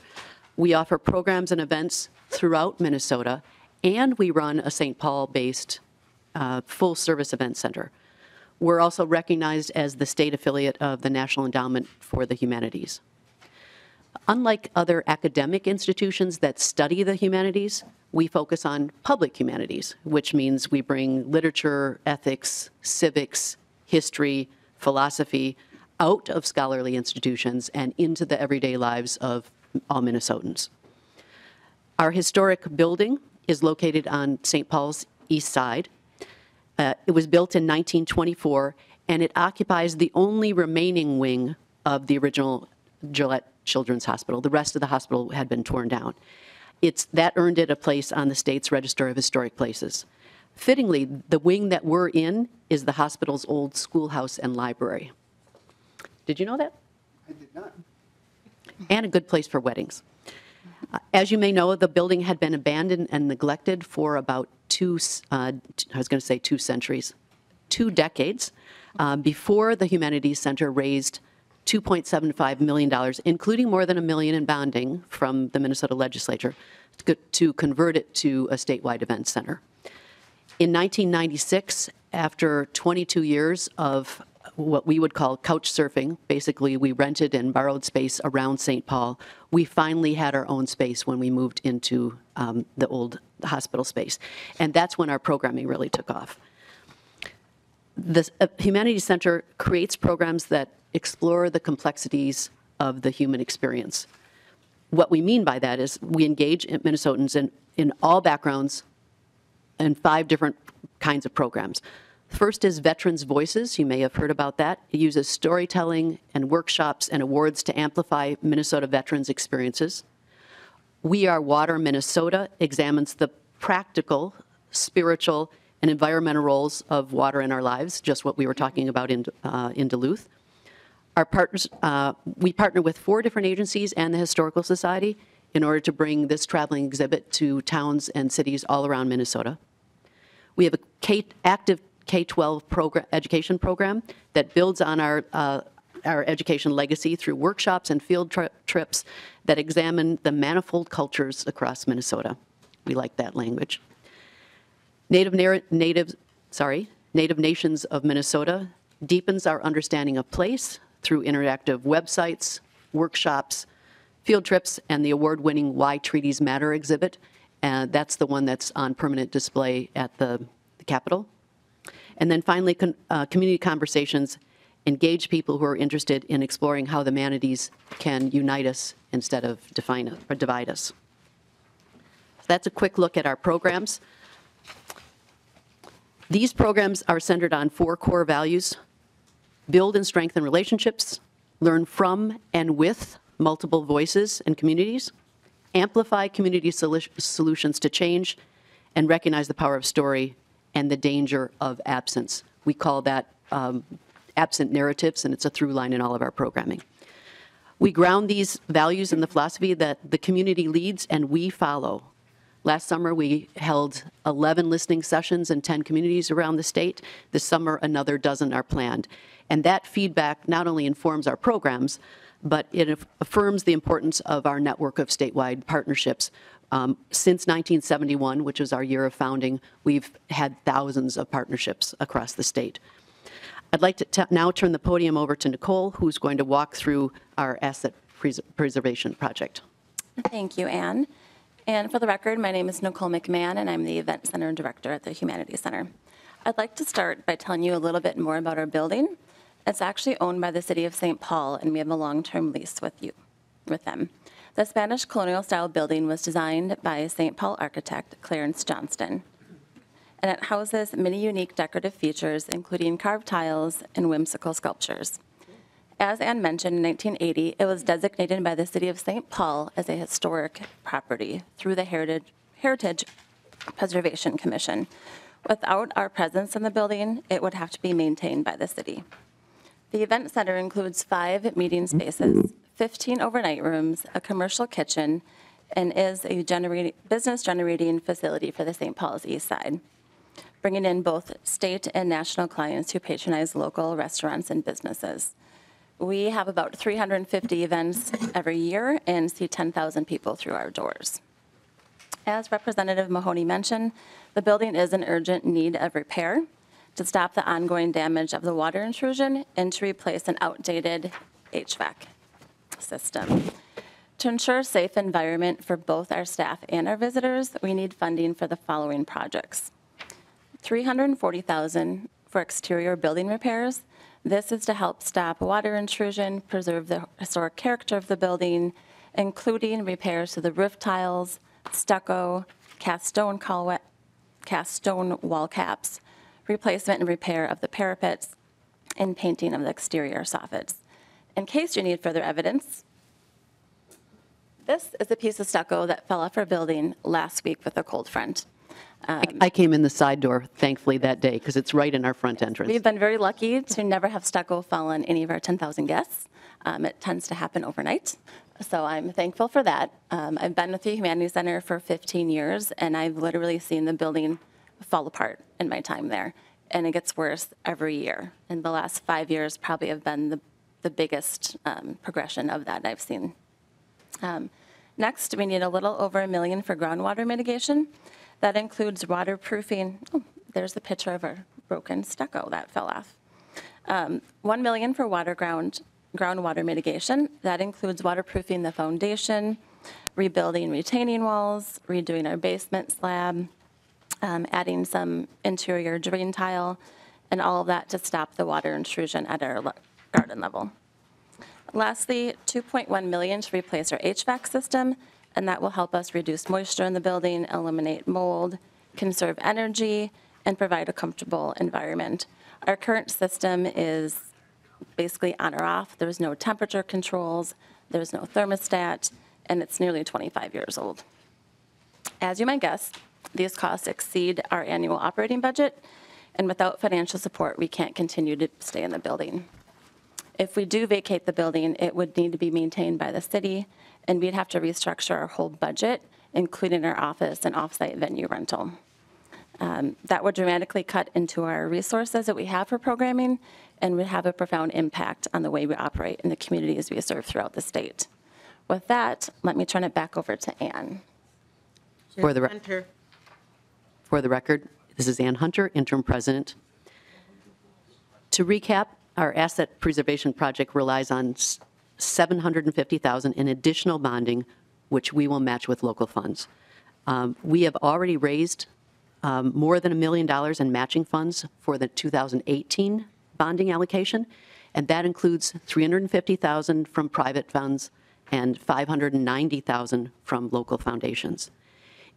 we offer programs and events throughout Minnesota, and we run a St. Paul-based full-service event center. We're also recognized as the state affiliate of the National Endowment for the Humanities. Unlike other academic institutions that study the humanities, we focus on public humanities, which means we bring literature, ethics, civics, history, philosophy out of scholarly institutions and into the everyday lives of all Minnesotans. Our historic building is located on St. Paul's east side. It was built in 1924, and it occupies the only remaining wing of the original Gillette Children's Hospital. The rest of the hospital had been torn down. That earned it a place on the state's Register of Historic Places. Fittingly, the wing that we're in is the hospital's old schoolhouse and library. Did you know that? I did not. And a good place for weddings. As you may know, the building had been abandoned and neglected for about two centuries, 2 decades, before the Humanities Center raised $2.75 million, including more than $1 million in bonding from the Minnesota legislature, to convert it to a statewide event center. In 1996, after 22 years of what we would call couch surfing, basically we rented and borrowed space around St. Paul, we finally had our own space when we moved into the old hospital space. And that's when our programming really took off. The Humanities Center creates programs that explore the complexities of the human experience. What we mean by that is we engage Minnesotans in all backgrounds and 5 different kinds of programs. First is Veterans Voices. You may have heard about that. It uses storytelling and workshops and awards to amplify Minnesota veterans' experiences. We Are Water Minnesota examines the practical, spiritual, and environmental roles of water in our lives, just what we were talking about in Duluth. Our partners, we partner with 4 different agencies and the Historical Society in order to bring this traveling exhibit to towns and cities all around Minnesota. We have a active K-12 education program that builds on our education legacy through workshops and field trips that examine the manifold cultures across Minnesota. We like that language. Native Nations of Minnesota deepens our understanding of place through interactive websites, workshops, field trips, and the award-winning Why Treaties Matter exhibit, and that's the one that's on permanent display at the Capitol. And then finally, community conversations engage people who are interested in exploring how the humanities can unite us instead of divide us. So that's a quick look at our programs. These programs are centered on 4 core values: build and strengthen relationships, learn from and with multiple voices and communities, amplify community solutions to change, and recognize the power of story and the danger of absence. We call that absent narratives, and it's a through line in all of our programming. We ground these values in the philosophy that the community leads and we follow. Last summer, we held 11 listening sessions in 10 communities around the state. This summer, another dozen are planned. And that feedback not only informs our programs, but it affirms the importance of our network of statewide partnerships. Since 1971, which was our year of founding, we've had thousands of partnerships across the state. I'd like to now turn the podium over to Nicole, who's going to walk through our asset preservation project. Thank you, Anne. And for the record, my name is Nicole McMahon, and I'm the Event Center Director at the Humanities Center. I'd like to start by telling you a little bit more about our building. It's actually owned by the City of St. Paul, and we have a long-term lease with them. The Spanish colonial-style building was designed by St. Paul architect Clarence Johnston, and it houses many unique decorative features, including carved tiles and whimsical sculptures. As Anne mentioned, in 1980, it was designated by the City of St. Paul as a historic property through the Heritage Preservation Commission. Without our presence in the building, it would have to be maintained by the city. The Event Center includes 5 meeting spaces, 15 overnight rooms, a commercial kitchen, and is a business-generating facility for the St. Paul's East Side, bringing in both state and national clients who patronize local restaurants and businesses. We have about 350 events every year and see 10,000 people through our doors. As Representative Mahoney mentioned, the building is in urgent need of repair to stop the ongoing damage of the water intrusion and to replace an outdated HVAC system. To ensure a safe environment for both our staff and our visitors, we need funding for the following projects. $340,000 for exterior building repairs. This is to help stop water intrusion, preserve the historic character of the building, including repairs to the roof tiles, stucco, cast stone wall caps, replacement and repair of the parapets, and painting of the exterior soffits. In case you need further evidence, this is a piece of stucco that fell off our building last week with a cold front. I came in the side door, thankfully, that day, because it's right in our front entrance. We've been very lucky to never have stucco fall on any of our 10,000 guests. It tends to happen overnight, so I'm thankful for that. I've been with the Humanities Center for 15 years, and I've literally seen the building fall apart in my time there, and it gets worse every year. And the last 5 years probably have been the biggest progression of that I've seen. Next, we need a little over $1 million for groundwater mitigation. That includes waterproofing. Oh, there's the picture of our broken stucco that fell off. $1 million for groundwater mitigation. That includes waterproofing the foundation, rebuilding retaining walls, redoing our basement slab, adding some interior drain tile, and all of that to stop the water intrusion at our garden level. Lastly, $2.1 million to replace our HVAC system, and that will help us reduce moisture in the building, eliminate mold, conserve energy, and provide a comfortable environment. Our current system is basically on or off. There's no temperature controls, there's no thermostat, and it's nearly 25 years old. As you might guess, these costs exceed our annual operating budget, and without financial support, we can't continue to stay in the building. If we do vacate the building, it would need to be maintained by the city, and we'd have to restructure our whole budget, including our office and off-site venue rental. That would dramatically cut into our resources that we have for programming and would have a profound impact on the way we operate in the communities we serve throughout the state. With that, let me turn it back over to Anne. For the record, this is Ann Hunter, Interim President. To recap, our asset preservation project relies on $750,000 in additional bonding, which we will match with local funds. We have already raised more than $1 million in matching funds for the 2018 bonding allocation, and that includes $350,000 from private funds and $590,000 from local foundations.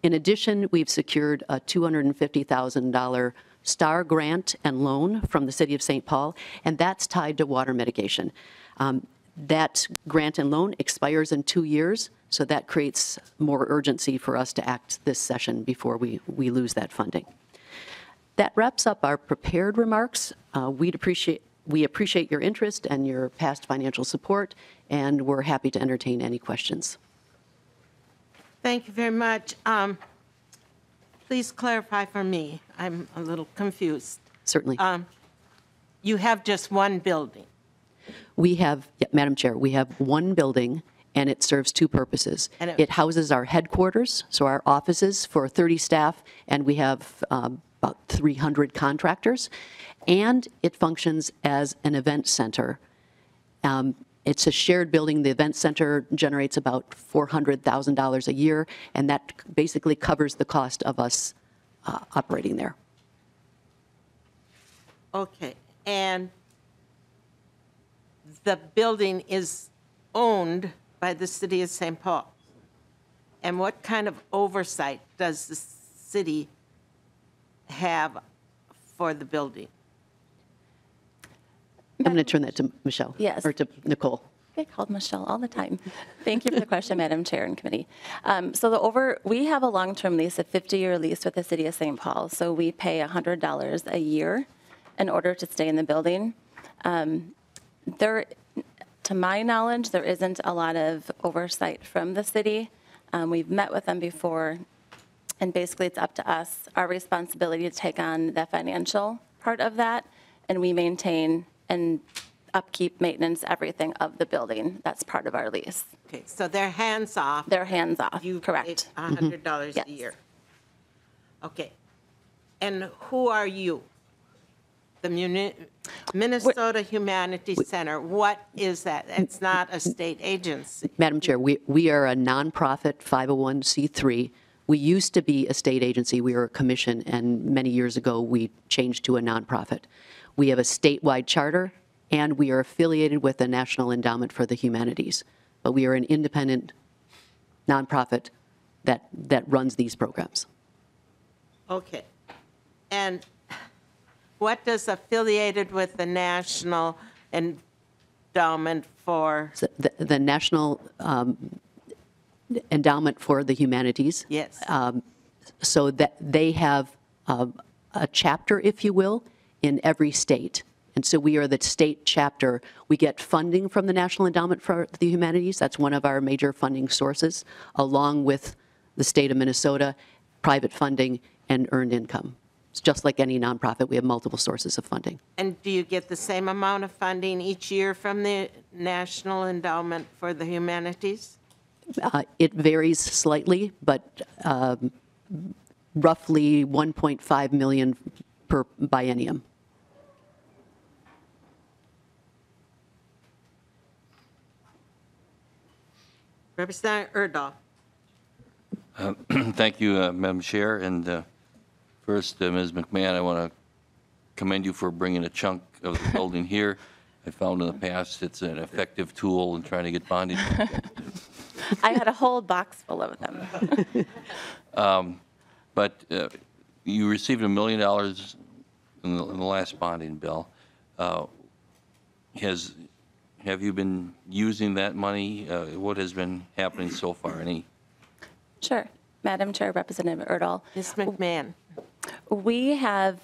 In addition, we've secured a $250,000 STAR grant and loan from the City of St. Paul, and that's tied to water mitigation. That grant and loan expires in 2 years, so that creates more urgency for us to act this session before we lose that funding. That wraps up our prepared remarks. We appreciate your interest and your past financial support, and we're happy to entertain any questions. Thank you very much. Please clarify for me. I'm a little confused. Certainly. You have just one building. We have, Madam Chair, we have one building, and it serves two purposes. And it houses our headquarters, so our offices for 30 staff, and we have about 300 contractors, and it functions as an event center. It's a shared building. The event center generates about $400,000 a year, and that basically covers the cost of us operating there. Okay. And the building is owned by the City of St. Paul. And what kind of oversight does the city have for the building? I'm going to turn that to Michelle. Yes. Or to Nicole. I get called Michelle all the time. Thank you for the question, Madam Chair and Committee. We have a long-term lease, a 50-year lease with the City of St. Paul. So we pay $100 a year in order to stay in the building. To my knowledge, there isn't a lot of oversight from the city. We've met with them before, and basically it's up to us, our responsibility to take on the financial part of that, and we maintain and upkeep, maintenance, everything of the building. That's part of our lease. Okay, so they're hands off. They're hands off, You correct. pay $100 Yes. a year. Okay. And who are you? The Minnesota Humanities Center. What is that? It's not a state agency. Madam Chair, we are a nonprofit 501c3. We used to be a state agency. We were a commission, and many years ago we changed to a nonprofit. We have a statewide charter, and we are affiliated with the National Endowment for the Humanities. But we are an independent nonprofit that runs these programs. Okay. And what does affiliated with the National Endowment for? So the National Endowment for the Humanities. Yes. So that they have a chapter, if you will, in every state. And so we are the state chapter. We get funding from the National Endowment for the Humanities. That's one of our major funding sources, along with the state of Minnesota, private funding, and earned income. It's just like any nonprofit. We have multiple sources of funding. And do you get the same amount of funding each year from the National Endowment for the Humanities? It varies slightly, but roughly $1.5 million per biennium. Representative Erdahl. Thank you, Madam Chair. And first, Ms. McMahon, I want to commend you for bringing a chunk of the building here. I found in the past it's an effective tool in trying to get bonding. I had a whole box full of them. But you received $1 million in the last bonding bill. Have you been using that money? What has been happening so far? Any? Sure. Madam Chair, Representative Erdahl. Ms. McMahon. We have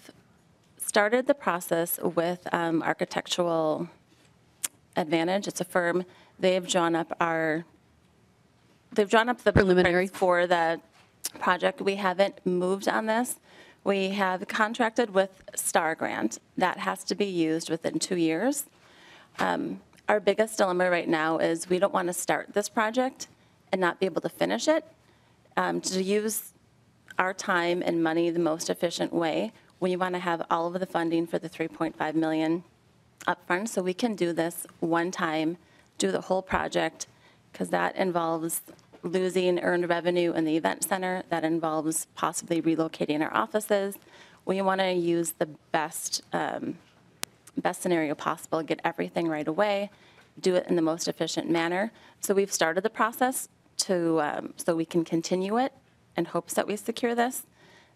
started the process with Architectural Advantage. It's a firm. They've drawn up the Preliminary for the project. We haven't moved on this. We have contracted with STAR grant. That has to be used within 2 years. Our biggest dilemma right now is we don't want to start this project and not be able to finish it. To use our time and money the most efficient way, we want to have all of the funding for the $3.5 million upfront, so we can do this one time, do the whole project, because that involves losing earned revenue in the event center. That involves possibly relocating our offices. We want to use the best scenario possible, get everything right away, do it in the most efficient manner. So we've started the process so we can continue it in hopes that we secure this.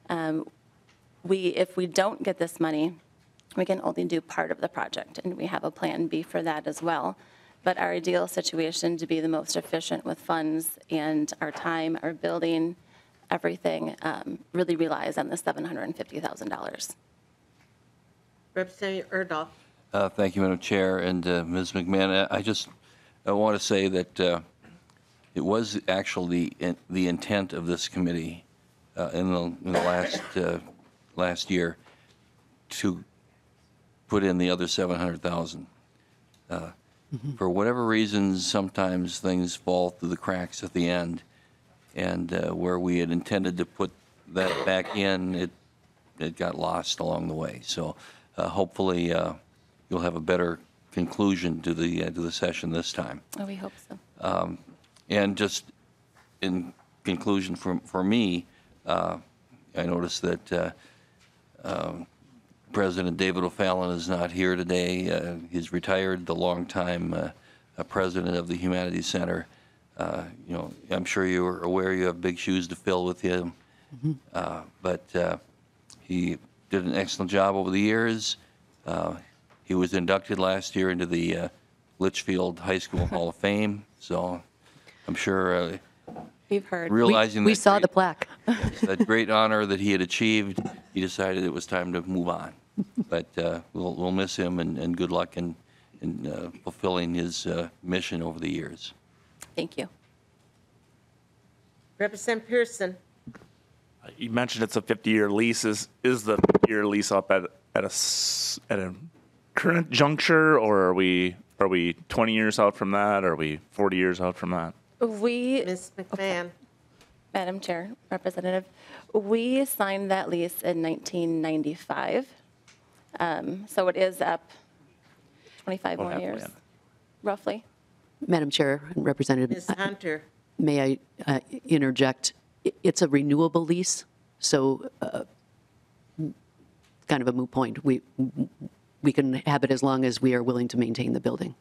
If we don't get this money, we can only do part of the project, and we have a plan B for that as well. But our ideal situation to be the most efficient with funds and our time, our building, everything really relies on the $750,000. Representative Erdahl. Thank you, Madam Chair. And Ms. McMahon, I want to say that it was actually the intent of this committee in the last year to put in the other $700,000. For whatever reasons, sometimes things fall through the cracks at the end, and where we had intended to put that back in, it got lost along the way. So hopefully you'll have a better conclusion to the session this time. Oh, we hope so. And just in conclusion for me, I noticed that President David O'Fallon is not here today. He's retired, the longtime president of the Humanities Center. I'm sure you're aware you have big shoes to fill with him, but he did an excellent job over the years. He was inducted last year into the Litchfield High School Hall of Fame, so I'm sure We've heard. realizing We that saw the plaque. that great honor that he had achieved, he decided it was time to move on. But we'll miss him, and good luck in fulfilling his mission over the years. Thank you. Representative Pearson. You mentioned it's a 50-year lease. Is the 50-year lease up at a current juncture, or are we 20 years out from that? Are we 40 years out from that? Ms. McMahon. Madam Chair, Representative, we signed that lease in 1995. So it is up 25 more years, roughly. Madam Chair and Representative, Ms. Hunter. may I interject? It's a renewable lease, so kind of a moot point. We can have it as long as we are willing to maintain the building.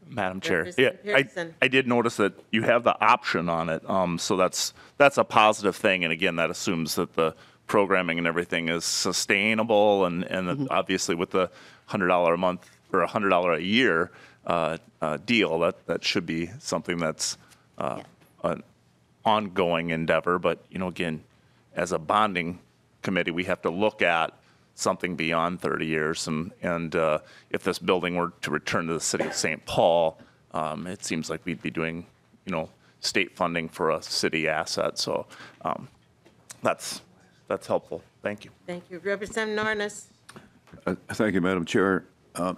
Madam Chair, Representative Pearson. I did notice that you have the option on it, so that's a positive thing. And again, that assumes that the programming and everything is sustainable, and that obviously with the $100 a month or $100 a year deal, that should be something that's an ongoing endeavor. But again, as a bonding committee, we have to look at something beyond 30 years. And if this building were to return to the city of St. Paul, it seems like we'd be doing, state funding for a city asset. So that's helpful. Thank you. Thank you. Representative Nornes. Thank you, Madam Chair. I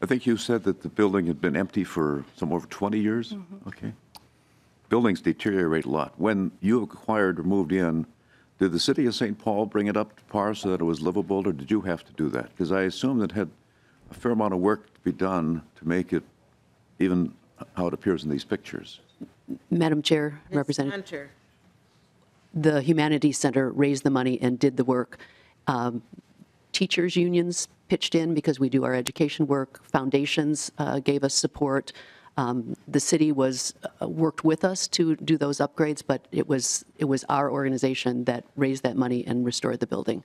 think you said that the building had been empty for some over 20 years? Okay. Buildings deteriorate a lot. When you acquired or moved in, did the city of St. Paul bring it up to par so that it was livable, or did you have to do that? Because I assume that had a fair amount of work to be done to make it even how it appears in these pictures. Madam Chair, Ms. Representative, Hunter. the Humanities Center raised the money and did the work. Teachers' unions pitched in because we do our education work. Foundations gave us support. The city worked with us to do those upgrades, but it was our organization that raised that money and restored the building.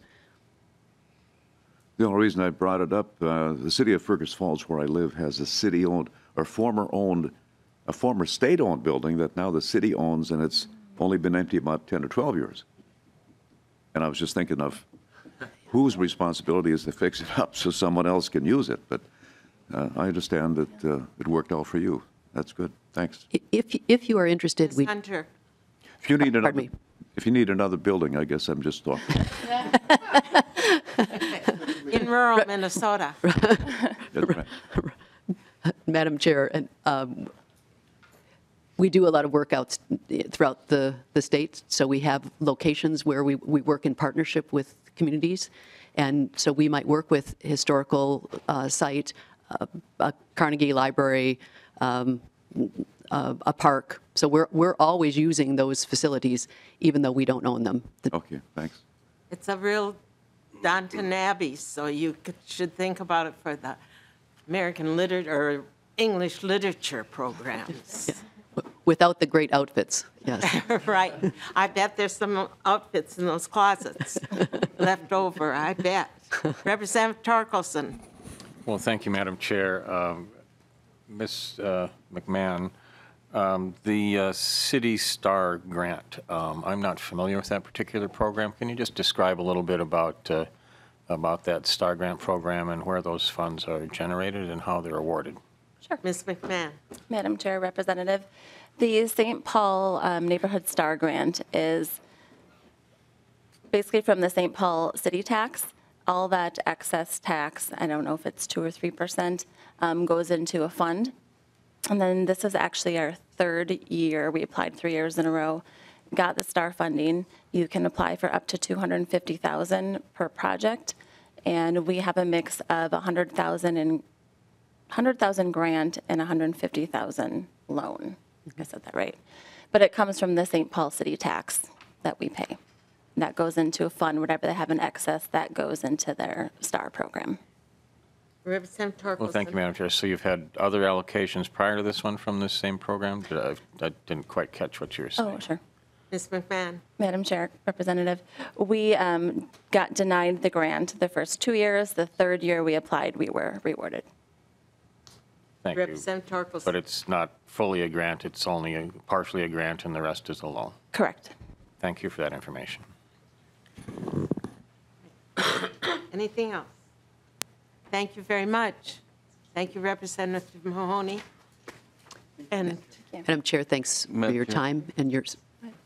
The only reason I brought it up, the city of Fergus Falls, where I live, has a city-owned or a former state-owned building that now the city owns, and it's only been empty about 10 or 12 years. And I was just thinking of whose responsibility is to fix it up so someone else can use it. But I understand that it worked out for you. That's good. Thanks. If you are interested, Ms. Hunter. If you need Pardon another, me. if you need another building, I guess I'm just talking. In rural Minnesota. That's right. Madam Chair, and we do a lot of workouts throughout the state, so we have locations where we work in partnership with communities, and so we might work with historical site, a Carnegie Library, a park. So we're always using those facilities, even though we don't own them. Okay, thanks. It's a real Downton Abbey, so you should think about it for the American literature or English literature programs. Without the great outfits, yes. Right. I bet there's some outfits in those closets left over, I bet. Representative Torkelson. Well, thank you, Madam Chair. Ms. McMahon, the City Star Grant, I'm not familiar with that particular program. Can you just describe a little bit about that Star Grant program and where those funds are generated and how they're awarded? Sure. Ms. McMahon. Madam Chair, Representative, the St. Paul Neighborhood Star Grant is basically from the St. Paul city tax. All that excess tax, I don't know if it's 2 or 3%, goes into a fund. And then this is actually our third year. We applied 3 years in a row, got the STAR funding. You can apply for up to $250,000 per project. And we have a mix of $100,000 grant and $150,000 loan. I said that right. But it comes from the St. Paul city tax that we pay. That goes into a fund, whatever they have in excess, that goes into their STAR program. Representative Torkelson. Well, thank you, Madam Chair. So you've had other allocations prior to this one from this same program? I didn't quite catch what you were saying. Oh, sure. Ms. McMahon. Madam Chair, Representative, we got denied the grant the first 2 years. The third year we applied, we were rewarded. Thank you. Representative Torkelson. But it's not fully a grant, it's only partially a grant, and the rest is a loan. Correct. Thank you for that information. Anything else? Thank you very much. Thank you, Representative Mahoney. And Madam Chair, thanks for Madam your Chair. time and yours.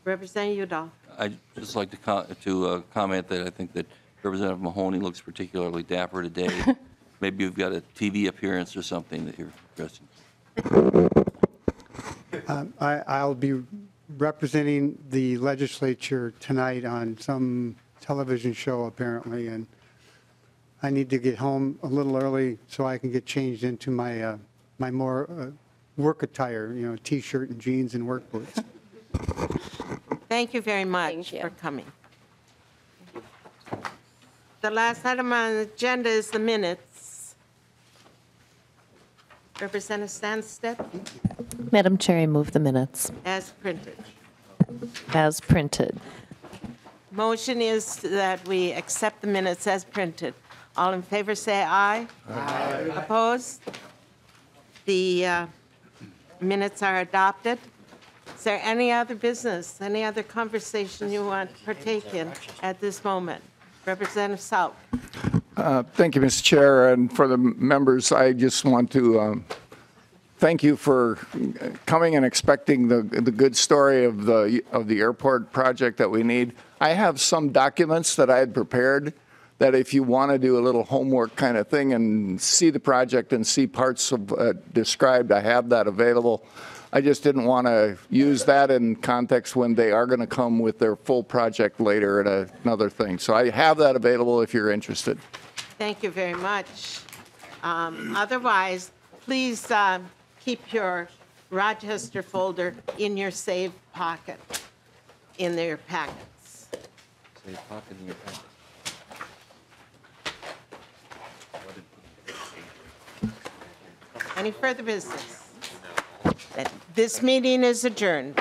Representative Udall. I'd just like to comment that I think that Representative Mahoney looks particularly dapper today. Maybe you've got a TV appearance or something that you're addressing. I'll be representing the legislature tonight on some television show apparently, and I need to get home a little early so I can get changed into my my more work attire, you know, T-shirt and jeans and work boots. Thank you very much Thank you. for coming. The last item on the agenda is the minutes. Representative Sandstedt, Madam Chair, I move the minutes as printed. as printed. Motion is that we accept the minutes as printed. All in favor say aye. Aye. Opposed? The minutes are adopted. Is there any other business, any other conversation you want to partake in at this moment? Representative South. Thank you, Mr. Chair, and for the members, I just want to thank you for coming and expecting the good story of the airport project that we need. I have some documents that I had prepared that if you want to do a little homework kind of thing and see the project and see parts of described, I have that available. I just didn't want to use that in context when they are going to come with their full project later at another thing. So I have that available if you're interested. Thank you very much. Otherwise, please keep your Rochester folder in your save pocket in your packets. Save pocket in your packet. Any further business? This meeting is adjourned.